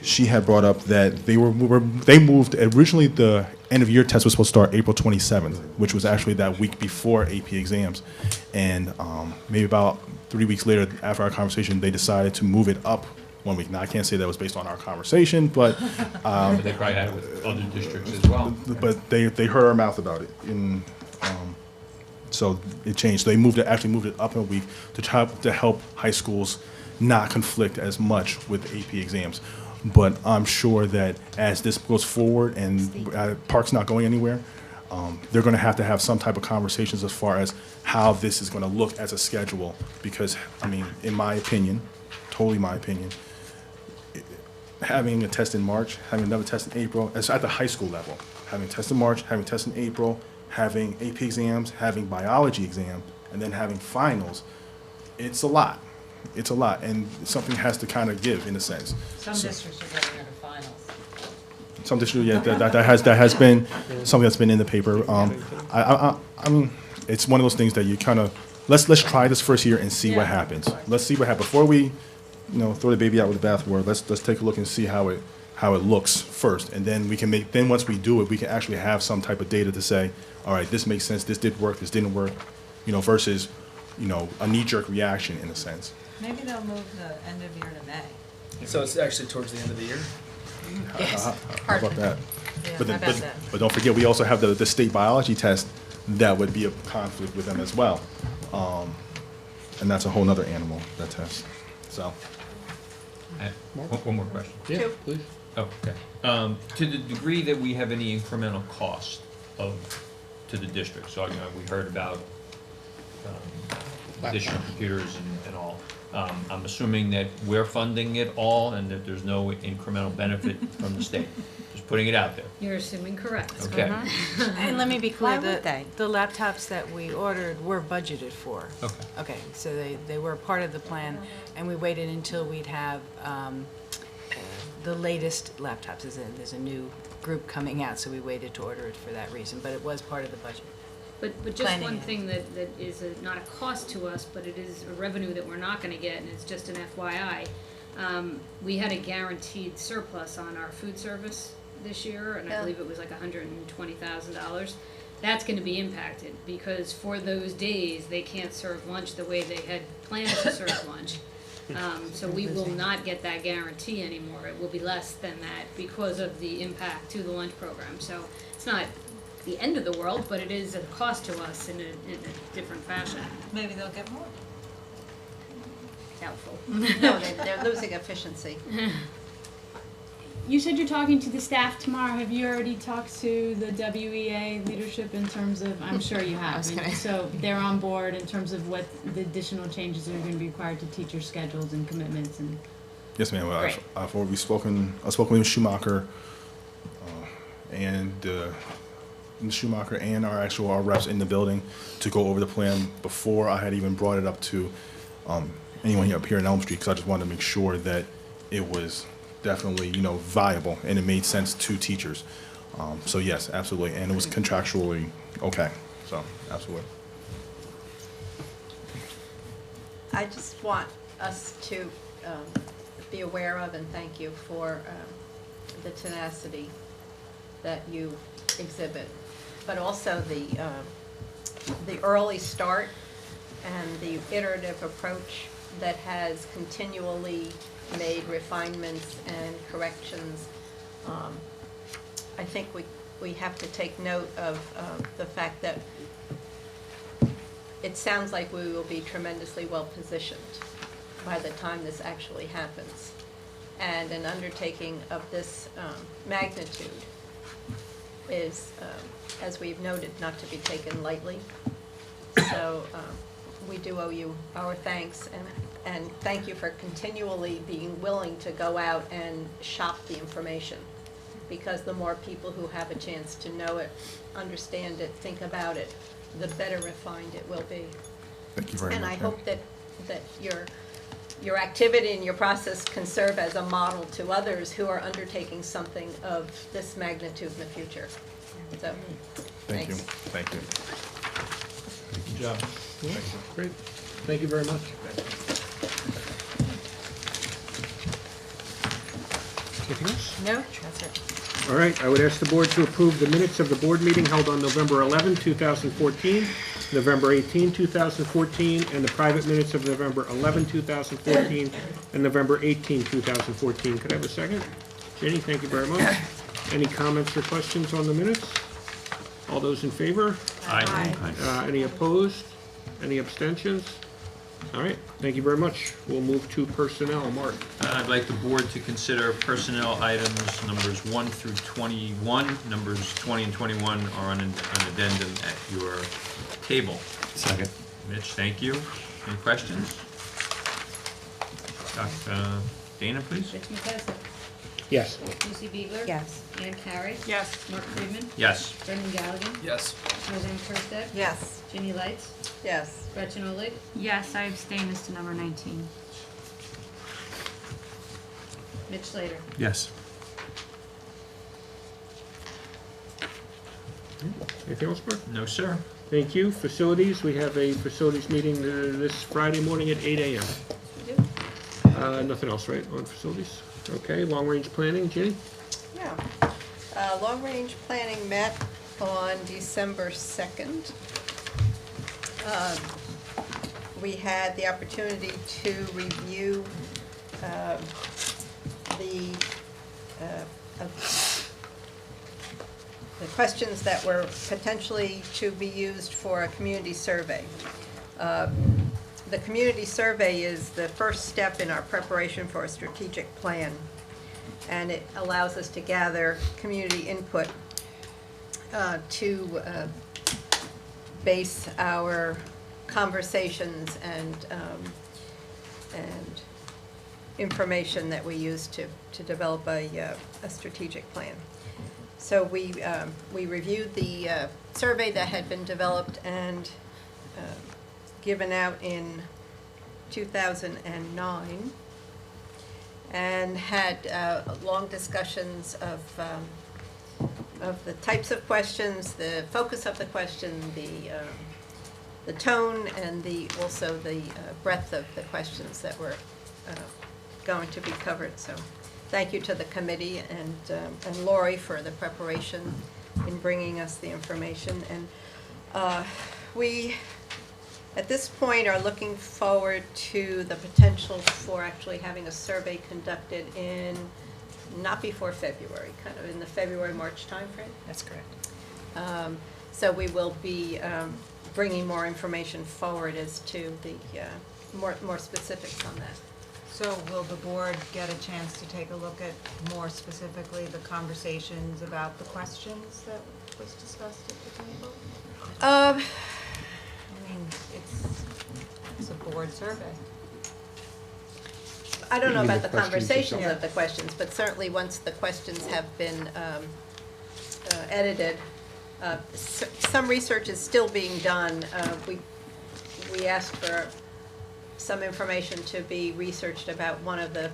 she had brought up that they moved originally. The end of year test was supposed to start April 27th, which was actually that week before AP exams, and maybe about 3 weeks later, after our conversation, they decided to move it up 1 week. Now, I can't say that was based on our conversation, but they probably had it with other districts as well. But they heard our mouth about it, and so it changed. They actually moved it up a week to help high schools not conflict as much with AP exams. But I'm sure that as this goes forward and Park's not going anywhere, they're going to have some type of conversations as far as how this is going to look as a schedule. Because, I mean, in my opinion, totally my opinion, having a test in March, having another test in April, it's at the high school level, having a test in March, having a test in April, having AP exams, having biology exam, and then having finals, it's a lot. It's a lot, and something has to kind of give, in a sense. Some districts are getting rid of finals. Some districts, yeah, that has been something that's been in the paper. I mean, it's one of those things that you kind of let's try this first year and see what happens. Let's see what happens before we, throw the baby out with the bathwater. Let's take a look and see how it looks first, and then we can then once we do it, we can actually have some type of data to say, all right, this makes sense. This did work. This didn't work. Versus a knee-jerk reaction in a sense. Maybe they'll move the end of year to May. So it's actually towards the end of the year? Yes. How about that? Yeah, But, how about that? but don't forget, we also have the state biology test that would be a conflict with them as well. And that's a whole nother animal, that test. So, One more question. Yeah, please. Oh, okay. To the degree that we have any incremental cost to the district, so we heard about additional computers and all. I'm assuming that we're funding it all and that there's no incremental benefit from the state. Just putting it out there. You're assuming correct. Okay. And let me be clear, Why would they? the laptops that we ordered were budgeted for. Okay. Okay, so they were part of the plan, and we waited until we'd have the latest laptops. There's a new group coming out, so we waited to order it for that reason, but it was part of the budget. But just Planning one it. thing that is not a cost to us, but it is a revenue that we're not gonna get, and it's just an FYI. We had a guaranteed surplus on our food service this year, and I Yeah. believe it was like $120,000. that's gonna be impacted, because for those days, they can't serve lunch the way they had planned to serve lunch. So we will not get that guarantee anymore. It will be less than that because of the impact to the lunch program. So it's not the end of the world, but it is a cost to us in a different fashion. Maybe they'll get more. Doubtful. No, they're losing efficiency. You said you're talking to the staff tomorrow. Have you already talked to the WEA leadership in terms of, I'm sure you have. And so they're on board in terms of what the additional changes that are going to be required to teacher schedules and commitments and. Yes, ma'am. Great. I've already spoken. I spoke with Ms. Schumacher, and Ms. Schumacher and our reps in the building to go over the plan before I had even brought it up to anyone up here in Elm Street, because I just wanted to make sure that it was definitely, viable and it made sense to teachers. So yes, absolutely, and it was contractually okay. So absolutely. I just want us to be aware of and thank you for the tenacity that you exhibit, but also the early start and the iterative approach that has continually made refinements and corrections. I think we have to take note of the fact that it sounds like we will be tremendously well positioned by the time this actually happens. And an undertaking of this magnitude is, as we've noted, not to be taken lightly. So we do owe you our thanks, and thank you for continually being willing to go out and shop the information, because the more people who have a chance to know it, understand it, think about it, the better refined it will be. Thank you very much. And I hope that your activity and your process can serve as a model to others who are undertaking something of this magnitude in the future. So, Thank you. thanks. Thank you. Good job. Great. Thank you very much. Anything else? No, that's it. All right, I would ask the board to approve the minutes of the board meeting held on November 11, 2014, November 18, 2014, and the private minutes of November 11, 2014, and November 18, 2014. Could I have a second? Jenny, thank you very much. Any comments or questions on the minutes? All those in favor? Aye. Any opposed? Any abstentions? All right, thank you very much. We'll move to personnel. Mark. I'd like the board to consider personnel items numbers 1 through 21. Numbers 20 and 21 are on an addendum at your table. Second. Mitch, thank you. Any questions? Dr. Dana, please. Rich Mukasey. Yes. Lucy Beegler. Yes. Ann Carey. Yes. Mark Friedman. Yes. Brendan Galligan. Yes. Roseanne Kursted. Yes. Ginny Lights. Yes. Gretchen Olig. Yes, I abstain as to number 19. Mitch Slater. Yes. Anything else, Mark? No, sir. Thank you. Facilities, we have a facilities meeting this Friday morning at 8 a.m. We do. Nothing else, right, on facilities? Okay, long-range planning, Ginny? Yeah. Long-range planning met on December 2nd. We had the opportunity to review the questions that were potentially to be used for a community survey. The community survey is the first step in our preparation for a strategic plan, and it allows us to gather community input to base our conversations and information that we use to develop a strategic plan. So we reviewed the survey that had been developed and given out in 2009, and had long discussions of the types of questions, the focus of the question, the tone, and also the breadth of the questions that were going to be covered. So thank you to the committee and Lori for the preparation in bringing us the information. And we, at this point, are looking forward to the potential for actually having a survey conducted in, not before February, kind of in the February-March timeframe. That's correct. So we will be bringing more information forward as to the more specifics on that. So will the board get a chance to take a look at more specifically the conversations about the questions that was discussed at the table? I mean, it's a board survey. I don't know You mean about the the questions conversations yourself? of the questions, but certainly once the questions have been edited, some research is still being done. We asked for some information to be researched about one of the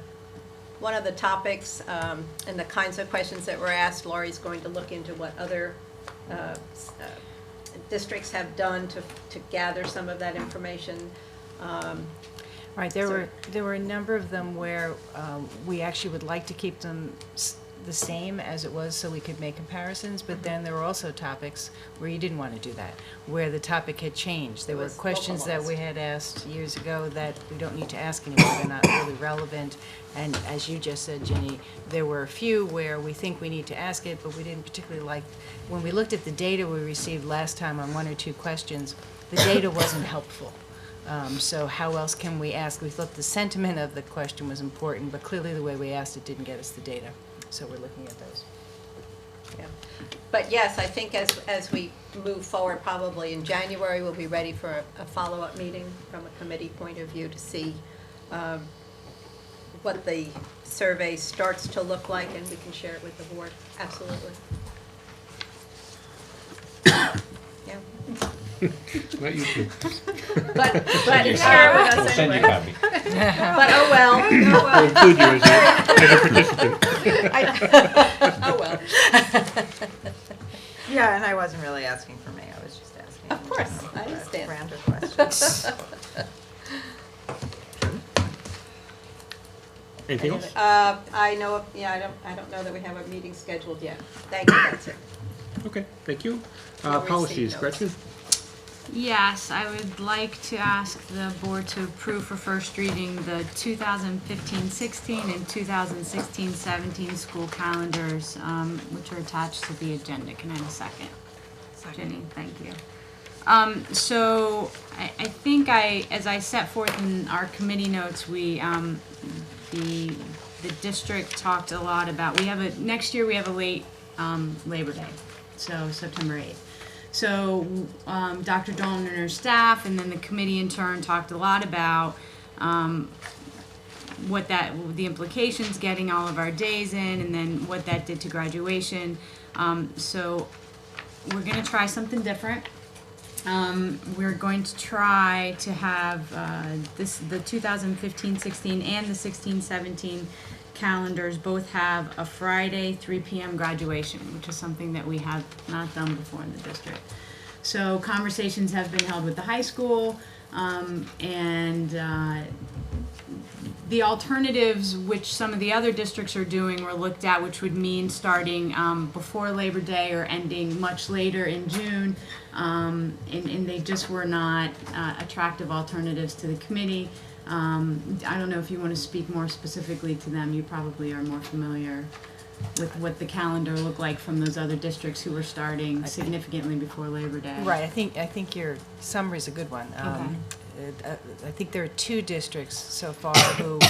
topics and the kinds of questions that were asked. Laurie's going to look into what other districts have done to gather some of that information. Right, there were a number of them where we actually would like to keep them the same as it was so we could make comparisons, but then there were also topics where you didn't want to do that, where the topic had changed. There were questions that we had asked years ago that we don't need to ask anymore. They're not really relevant. And as you just said, Ginny, there were a few where we think we need to ask it, but we didn't particularly like. When we looked at the data we received last time on one or two questions, the data wasn't helpful. So how else can we ask? We thought the sentiment of the question was important, but clearly the way we asked it didn't get us the data. So we're looking at those. Yeah. But yes, I think as we move forward, probably in January, we'll be ready for a follow-up meeting from a committee point of view to see what the survey starts to look like, and we can share it with the board. Absolutely. Yeah. Not you two. But share it with us We'll send you a anyway. copy. But oh well. We'll include you as a participant. Oh well. Yeah, and I wasn't really asking for me, I was just asking. Of course, I understand. Random questions. Anything else? I know, yeah, I don't know that we have a meeting scheduled yet. Thank you, that's it. Okay, thank you. We'll receive Policies, notes. Gretchen? Yes, I would like to ask the board to approve for first reading the 2015-16 and 2016-17 school calendars, which are attached to the agenda. Can I have a second? Jenny, thank you. So I think as I set forth in our committee notes, the district talked a lot about, next year we have a late Labor Day, so September 8th. So Dr. Dolan and her staff, and then the committee in turn talked a lot about the implications, getting all of our days in, and then what that did to graduation. So we're going to try something different. We're going to try to have the 2015-16 and the 16-17 calendars both have a Friday 3 p.m. graduation, which is something that we have not done before in the district. So conversations have been held with the high school, and the alternatives, which some of the other districts are doing, were looked at, which would mean starting before Labor Day or ending much later in June, and they just were not attractive alternatives to the committee. I don't know if you want to speak more specifically to them. You probably are more familiar with what the calendar looked like from those other districts who were starting significantly before Labor Day. Right, I think your summary is a good one. I think there are two districts so far who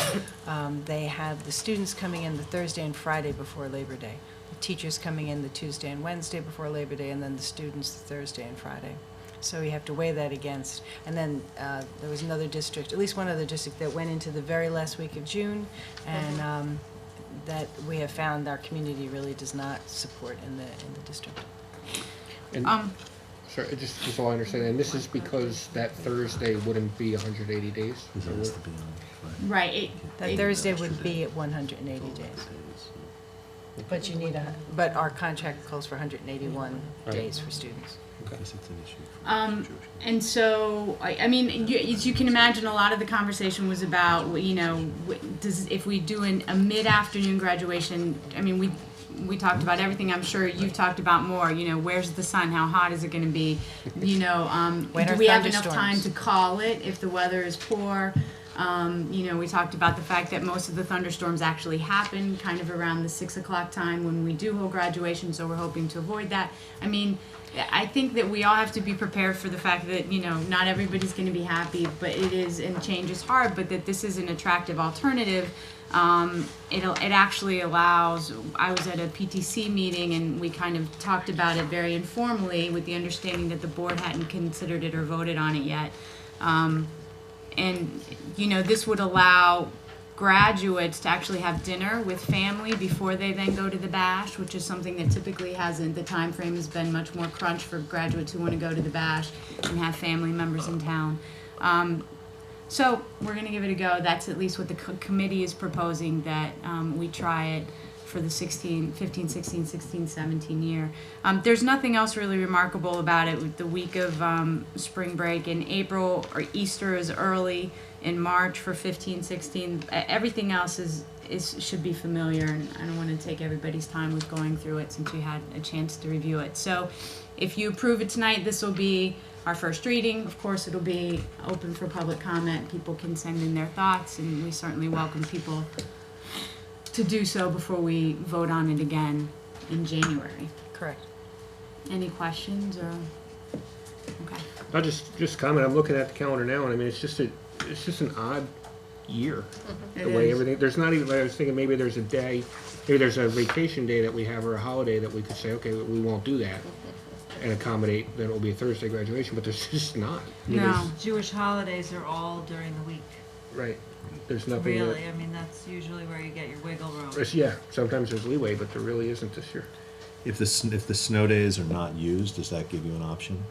they have the students coming in the Thursday and Friday before Labor Day, the teachers coming in the Tuesday and Wednesday before Labor Day, and then the students the Thursday and Friday. So you have to weigh that against. And then there was another district, at least one other district, that went into the very last week of June, and that we have found our community really does not support in the district. And, sorry, just so I understand, and this is because that Thursday wouldn't be 180 days? Right. That Thursday would be at 180 days. But you need but our contract calls for 181 days for students. And so, I mean, as you can imagine, a lot of the conversation was about, if we do a mid-afternoon graduation, I mean, we talked about everything I'm sure you've talked about more, you know, where's the sun, how hot is it gonna be? You know, When are do we have enough thunderstorms? time to call it if the weather is poor? You know, we talked about the fact that most of the thunderstorms actually happen kind of around the 6 o'clock time when we do hold graduation, so we're hoping to avoid that. I mean, I think that we all have to be prepared for the fact that, you know, not everybody's gonna be happy, but it is, and change is hard, but that this is an attractive alternative. It actually allows, I was at a PTC meeting and we kind of talked about it very informally with the understanding that the board hadn't considered it or voted on it yet. And, you know, this would allow graduates to actually have dinner with family before they then go to the bash, which is something that typically hasn't, the time frame has been much more crunch for graduates who want to go to the bash and have family members in town. So we're going to give it a go. That's at least what the committee is proposing, that we try it for the 15, 16, 17 year. There's nothing else really remarkable about it. With the week of spring break in April, or Easter is early in March for 15, 16. Everything else should be familiar, and I don't want to take everybody's time with going through it since we had a chance to review it. So if you approve it tonight, this will be our first reading. Of course, it'll be open for public comment. People can send in their thoughts, and we certainly welcome people to do so before we vote on it again in January. Correct. Any questions or? Okay. I'll just comment, I'm looking at the calendar now, and I mean, it's just an odd year. It The way is. everything, there's not even, I was thinking maybe there's a day, maybe there's a vacation day that we have or a holiday that we could say, okay, we won't do that and accommodate, then it will be a Thursday graduation, but there's just not. I mean, No. Jewish holidays are all during the week, Right, there's nothing. that- really. I mean, that's usually where you get your wiggle room. Yeah, sometimes there's leeway, but there really isn't this year. If the snow days are not used, does that give you an option?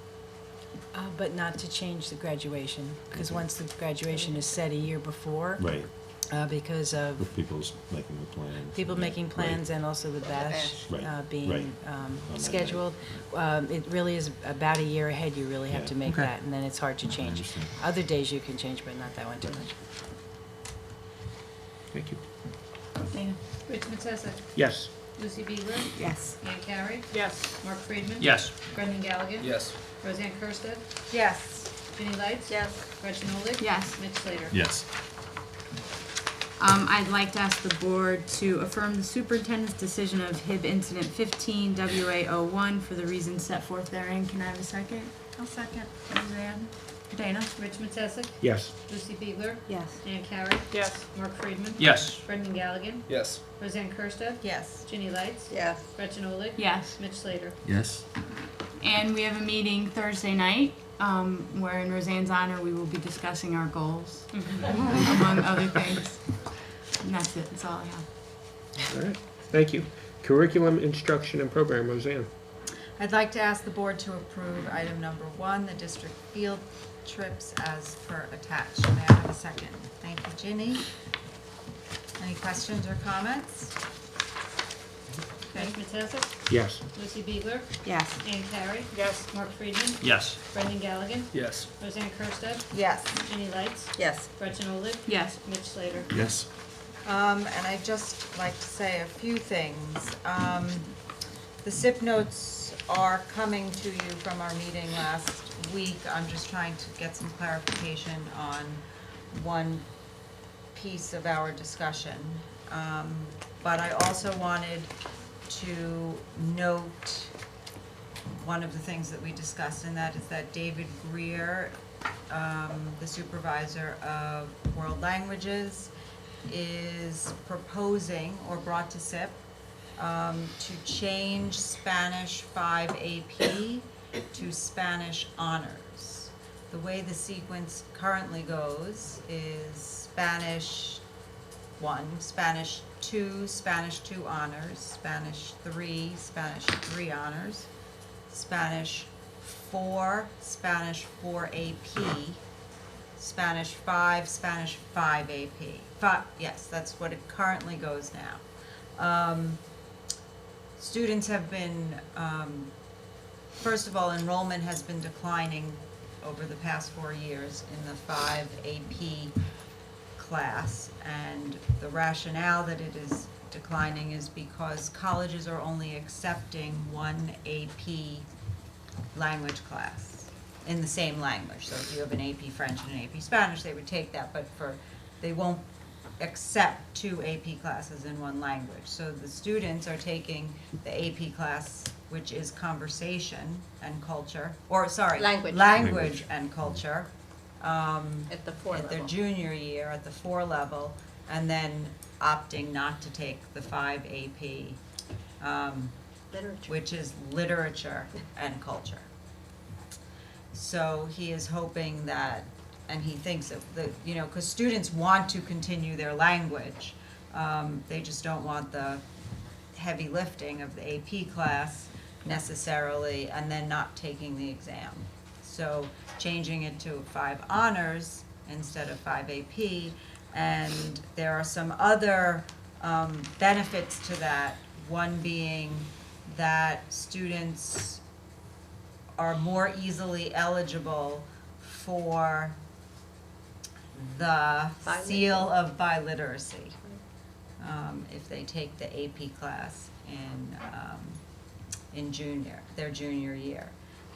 But not to change the graduation, because once the graduation is set a year before, Right, because of with people's making the plans. people making plans and also the bash Right, right. being On that scheduled, it really is about a year ahead. You really have Yeah. to make Okay. that, and then it's hard to I change. understand. Other days you can change, but not that one too much. Thank you. Dana? Rich Matsesik, Yes. Lucy Beeler, Yes. Ann Carey, Yes. Mark Friedman. Yes. Brendan Gallagher. Yes. Roseanne Kursted, Yes. Ginny Lights. Yes. Gretchen Olig. Yes. Mitch Slater. Yes. I'd like to ask the board to affirm the superintendent's decision of HIB incident 15 WA01 for the reasons set forth therein. Can I have a second? I'll second. Roseanne? Dana? Rich Matsesik, Yes. Lucy Beeler, Yes. Ann Carey, Yes. Mark Friedman. Yes. Brendan Gallagher, Yes. Roseanne Kursted, Yes. Ginny Lights. Yes. Gretchen Olig. Yes. Mitch Slater. Yes. And we have a meeting Thursday night, where in Roseanne's honor, we will be discussing our goals, among other things. And that's it, that's all I have. All right, thank you. Curriculum, instruction, and program, Roseanne. I'd like to ask the board to approve item number 1, the district field trips as per attached. May I have a second? Thank you, Ginny. Any questions or comments? Rich Matsesik, Yes. Lucy Beeler, Yes. Ann Carey, Yes. Mark Friedman, Yes. Brendan Gallagher, Yes. Roseanne Kursted, Yes. Ginny Lights, Yes. Gretchen Olig, Yes. Mitch Slater. Yes. And I'd just like to say a few things. The SIP notes are coming to you from our meeting last week. I'm just trying to get some clarification on one piece of our discussion. But I also wanted to note one of the things that we discussed, and that is that David Greer, the supervisor of world languages, is proposing, or brought to SIP, to change Spanish 5 AP to Spanish honors. The way the sequence currently goes is Spanish 1, Spanish 2, Spanish 2 honors, Spanish 3, Spanish 3 honors, Spanish 4, Spanish 4 AP, Spanish 5, Spanish 5 AP. Yes, that's what it currently goes now. Students have been, first of all, enrollment has been declining over the past 4 years in the 5 AP class, and the rationale that it is declining is because colleges are only accepting one AP language class in the same language. So if you have an AP French and an AP Spanish, they would take that, but they won't accept 2 AP classes in one language. So the students are taking the AP class, which is conversation and culture, language and culture, At the 4 at their level. junior year at the 4 level, and then opting not to take the 5 AP, Literature. which is literature and culture. So he is hoping that, and he thinks of because students want to continue their language. They just don't want the heavy lifting of the AP class necessarily, and then not taking the exam. So changing it to 5 honors instead of 5 AP, and there are some other benefits to that. One being that students are more easily eligible for the seal of biliteracy if they take the AP class in their junior year.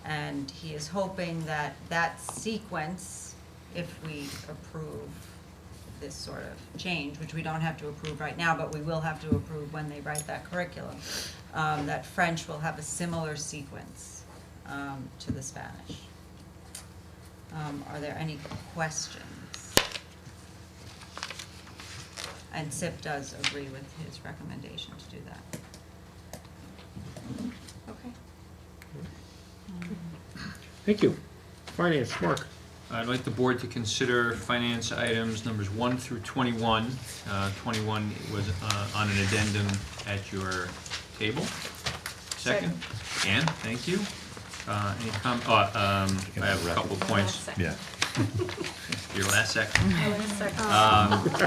And he is hoping that that sequence, if we approve this sort of change, which we don't have to approve right now, but we will have to approve when they write that curriculum, that French will have a similar sequence to the Spanish. Are there any questions? And SIP does agree with his recommendation to do that. Okay. Thank you. Finance, Mark. I'd like the board to consider finance items numbers 1 through 21. 21 was on an addendum at your table. Second. Ann, thank you. Any I have a couple of points. Yeah. Your last second.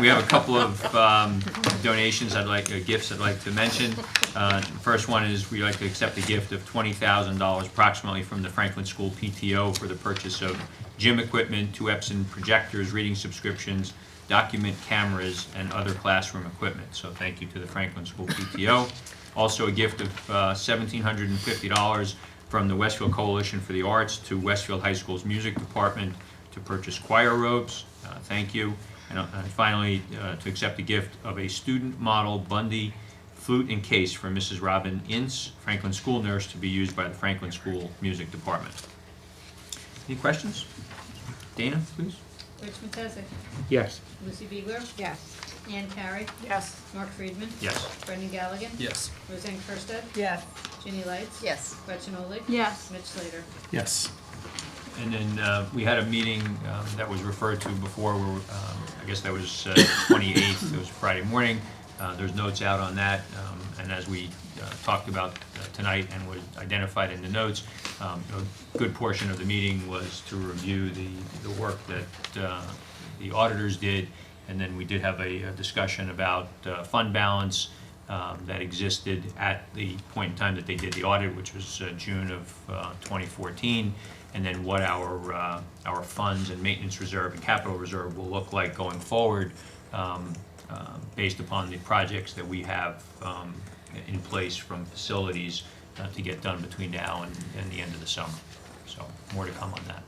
We have a couple of donations gifts I'd like to mention. The first one is we'd like to accept a gift of $20,000 approximately from the Franklin School PTO for the purchase of gym equipment, 2 Epson projectors, reading subscriptions, document cameras, and other classroom equipment. So thank you to the Franklin School PTO. Also a gift of $1,750 from the Westfield Coalition for the Arts to Westfield High School's music department to purchase choir robes. Thank you. And finally, to accept a gift of a student model Bundy flute and case from Mrs. Robin Ince, Franklin School nurse, to be used by the Franklin School music department. Any questions? Dana, please. Rich Matesic. Yes. Lucy Beegler. Yes. Ann Carey. Yes. Mark Friedman. Yes. Brendan Galligan. Yes. Roseanne Kerstead. Yes. Ginny Lights. Yes. Gretchen Olig. Yes. Mitch Slater. Yes. And then we had a meeting that was referred to before, where I guess that was 28th, it was Friday morning. There's notes out on that, and as we talked about tonight and was identified in the notes, a good portion of the meeting was to review the work that the auditors did, and then we did have a discussion about fund balance that existed at the point in time that they did the audit, which was June of 2014, and then what our funds and maintenance reserve and capital reserve will look like going forward, based upon the projects that we have in place from facilities to get done between now and the end of the summer. So more to come on that.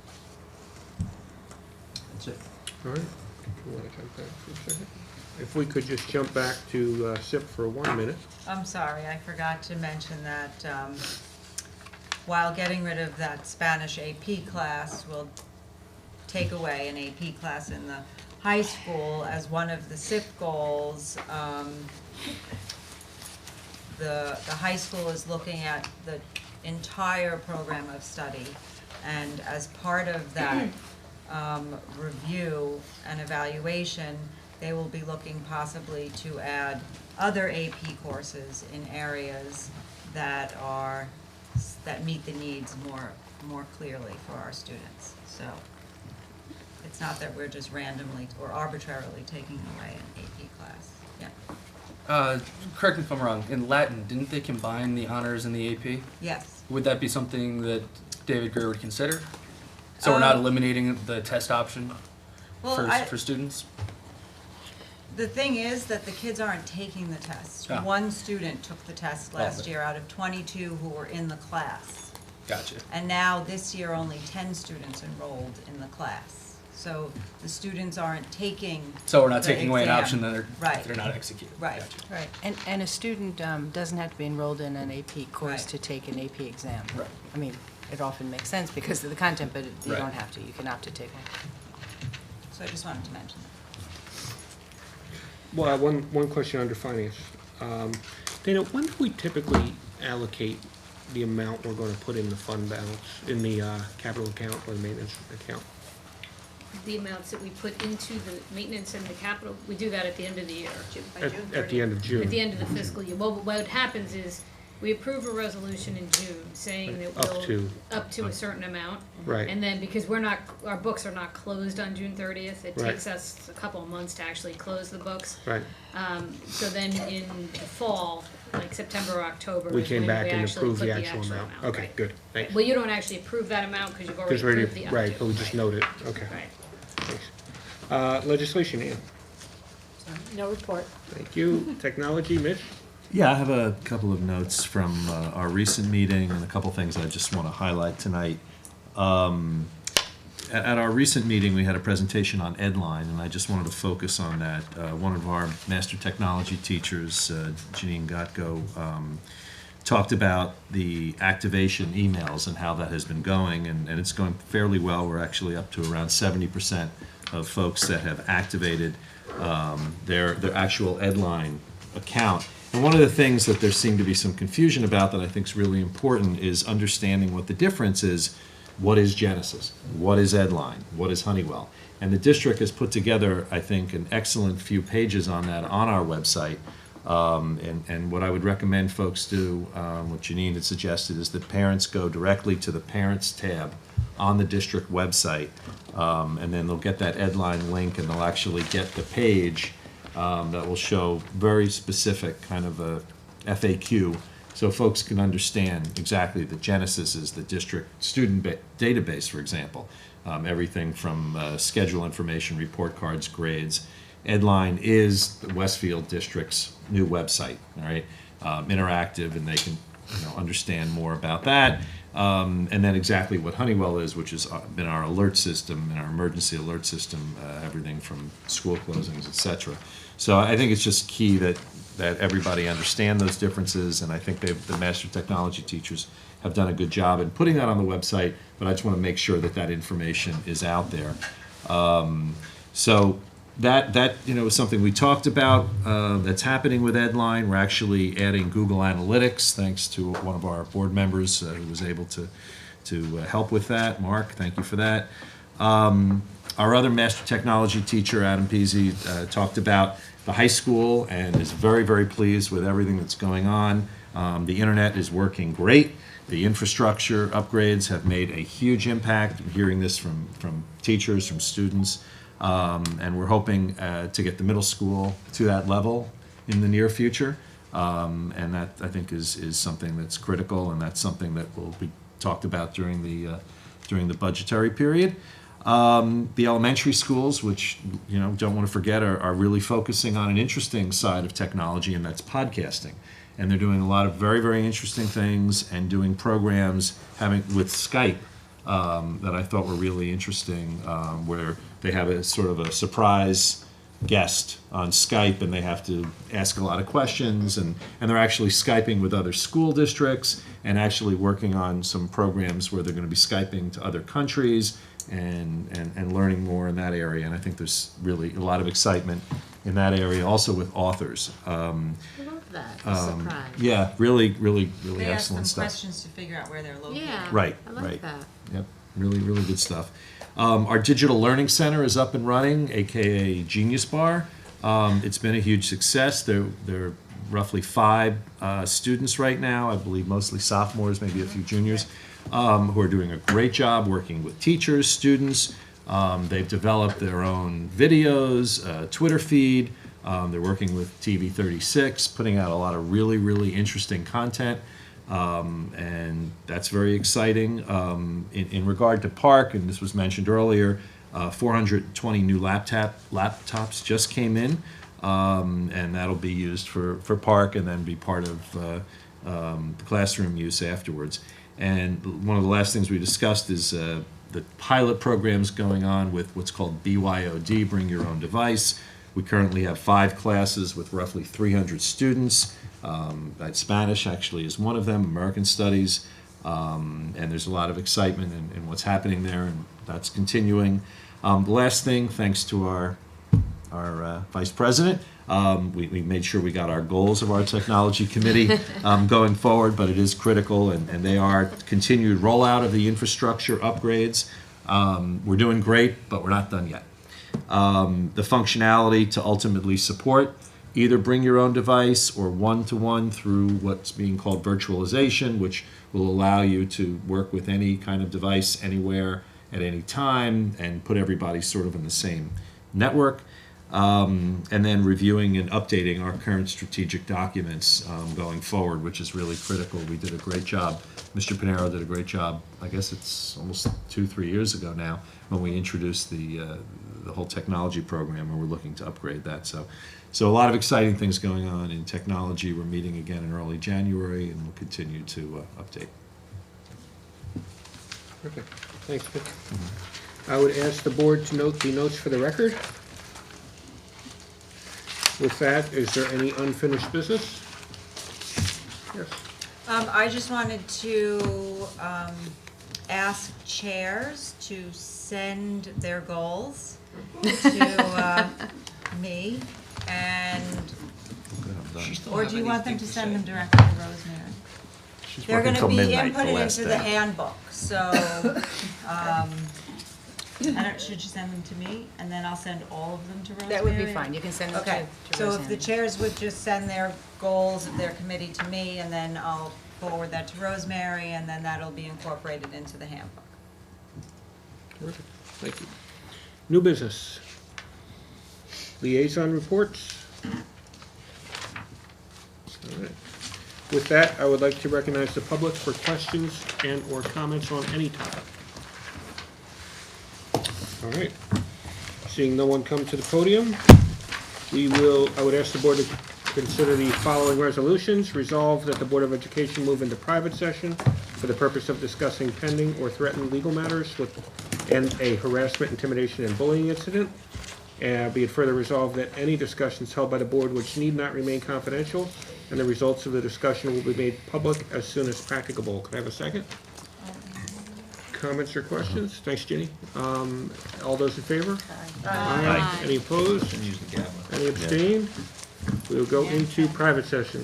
That's it. All right. You want to jump back for a second? If we could just jump back to SIP for 1 minute. I'm sorry, I forgot to mention that while getting rid of that Spanish AP class, we'll take away an AP class in the high school as one of the SIP goals. The high school is looking at the entire program of study, and as part of that review and evaluation, they will be looking possibly to add other AP courses in areas that meet the needs more clearly for our students. So it's not that we're just randomly or arbitrarily taking away an AP class. Yeah. Correct me if I'm wrong, in Latin, didn't they combine the honors and the AP? Yes. Would that be something that David Greer would consider? So we're not eliminating the test option Well, for students? The thing is that the kids aren't taking the test. Ah. One student took the test last Okay. year out of 22 who were in the class. Gotcha. And now this year, only 10 students enrolled in the class. So the students aren't taking So we're not the taking away an exam. option that Right. they're not executing. Right. Gotcha. Right, and a student doesn't have to be enrolled in an AP course Right. to take an AP exam. Right. I mean, it often makes sense because of the content, but you Right. don't have to, you can opt to take one. So I just wanted to mention that. Well, one question under finance. Dana, when do we typically allocate the amount we're going to put in the fund balance, in the capital account or the maintenance account? The amounts that we put into the maintenance and the capital, we do that at the end of the year. At the end of June? At the end of the fiscal year. Well, what happens is, we approve a resolution in June saying that Up to. up to a certain amount. Right. And then because our books are not closed on June 30th, it Right. takes us a couple of months to actually close the books. Right. So then in the fall, like September or October, We is came when back and actually approved put the actual amount. Okay, right. good, thanks. Well, you don't actually approve that amount because you've already Because we're approved the up to. right, but we just note it, okay. Right. Thanks. Legislation, Ann. No report. Thank you. Technology, Mitch? Yeah, I have a couple of notes from our recent meeting and a couple things I just want to highlight tonight. At our recent meeting, we had a presentation on Edline, and I just wanted to focus on that. One of our master technology teachers, Janine Gotko, talked about the activation emails and how that has been going, and it's going fairly well. We're actually up to around 70% of folks that have activated their actual Edline account. And one of the things that there seemed to be some confusion about that I think is really important is understanding what the difference is. What is Genesis? What is Edline? What is Honeywell? And the district has put together, I think, an excellent few pages on that on our website. And what I would recommend folks do, what Janine had suggested, is that parents go directly to the Parents tab on the district website, and then they'll get that Edline link and they'll actually get the page that will show very specific kind of a FAQ, so folks can understand exactly that Genesis is the district student database, for example. Everything from schedule information, report cards, grades. Edline is the Westfield District's new website, all right? Interactive, and they can understand more about that. And then exactly what Honeywell is, which has been our alert system and our emergency alert system, everything from school closings, et cetera. So I think it's just key that everybody understand those differences, and I think the master technology teachers have done a good job in putting that on the website, but I just want to make sure that information is out there. So that is something we talked about that's happening with Edline. We're actually adding Google Analytics, thanks to one of our board members who was able to help with that. Mark, thank you for that. Our other master technology teacher, Adam Peasy, talked about the high school and is very, very pleased with everything that's going on. The internet is working great. The infrastructure upgrades have made a huge impact. I'm hearing this from teachers, from students, and we're hoping to get the middle school to that level in the near future. And that, I think, is something that's critical, and that's something that will be talked about during the budgetary period. The elementary schools, which don't want to forget, are really focusing on an interesting side of technology, and that's podcasting. And they're doing a lot of very, very interesting things and doing programs with Skype that I thought were really interesting, where they have a sort of a surprise guest on Skype, and they have to ask a lot of questions, and they're actually Skyping with other school districts and actually working on some programs where they're going to be Skyping to other countries and learning more in that area. And I think there's really a lot of excitement in that area, also with authors. I love that, surprise. Yeah, really, really, really They ask excellent them stuff. questions to figure out where they're located. Yeah, Right, I like right. that. Yep, really, really good stuff. Our Digital Learning Center is up and running, AKA Genius Bar. It's been a huge success. There are roughly 5 students right now, I believe mostly sophomores, maybe a few juniors, who are doing a great job working with teachers, students. They've developed their own videos, Twitter feed. They're working with TV 36, putting out a lot of really, really interesting content. And that's very exciting. In regard to Park, and this was mentioned earlier, 420 new laptops just came in. and that'll be used for park and then be part of the classroom use afterwards. And one of the last things we discussed is the pilot programs going on with what's called BYOD, Bring Your Own Device. We currently have 5 classes with roughly 300 students. Spanish actually is one of them, American Studies, and there's a lot of excitement in what's happening there, and that's continuing. The last thing, thanks to our Vice President, we made sure we got our goals of our technology committee going forward, but it is critical, and they are continued rollout of the infrastructure upgrades. We're doing great, but we're not done yet. The functionality to ultimately support either bring your own device or one-to-one through what's being called virtualization, which will allow you to work with any kind of device anywhere at any time and put everybody sort of in the same network. And then reviewing and updating our current strategic documents going forward, which is really critical. We did a great job. Mr. Pinero did a great job. I guess it's almost 2-3 years ago now when we introduced the whole technology program, and we're looking to upgrade that. So a lot of exciting things going on in technology. We're meeting again in early January, and we'll continue to update. Perfect. Thanks, Vic. I would ask the board to note the notes for the record. With that, is there any unfinished business? Yes. I just wanted to ask chairs to send their goals to me, and or do you want them to send them directly to Rosemary? They're going to be inputted into the handbook, so should you send them to me, and then I'll send all of them to Rosemary? That would be fine. You can send them Okay, to so if Roseanne. the chairs would just send their goals of their committee to me, and then I'll forward that to Rosemary, and then that'll be incorporated into the handbook. Terrific. Thank you. New business. Liaison reports. All right. With that, I would like to recognize the public for questions and or comments on any topic. All right. Seeing no one come to the podium, I would ask the board to consider the following resolutions. Resolve that the Board of Education move into private session for the purpose of discussing pending or threatened legal matters and a harassment, intimidation, and bullying incident. Be it further resolved that any discussions held by the board which need not remain confidential, and the results of the discussion will be made public as soon as practicable. Can I have a second? Comments or questions? Thanks, Ginny. All those in favor? Aye. Any opposed? Any abstained? We will go into private session.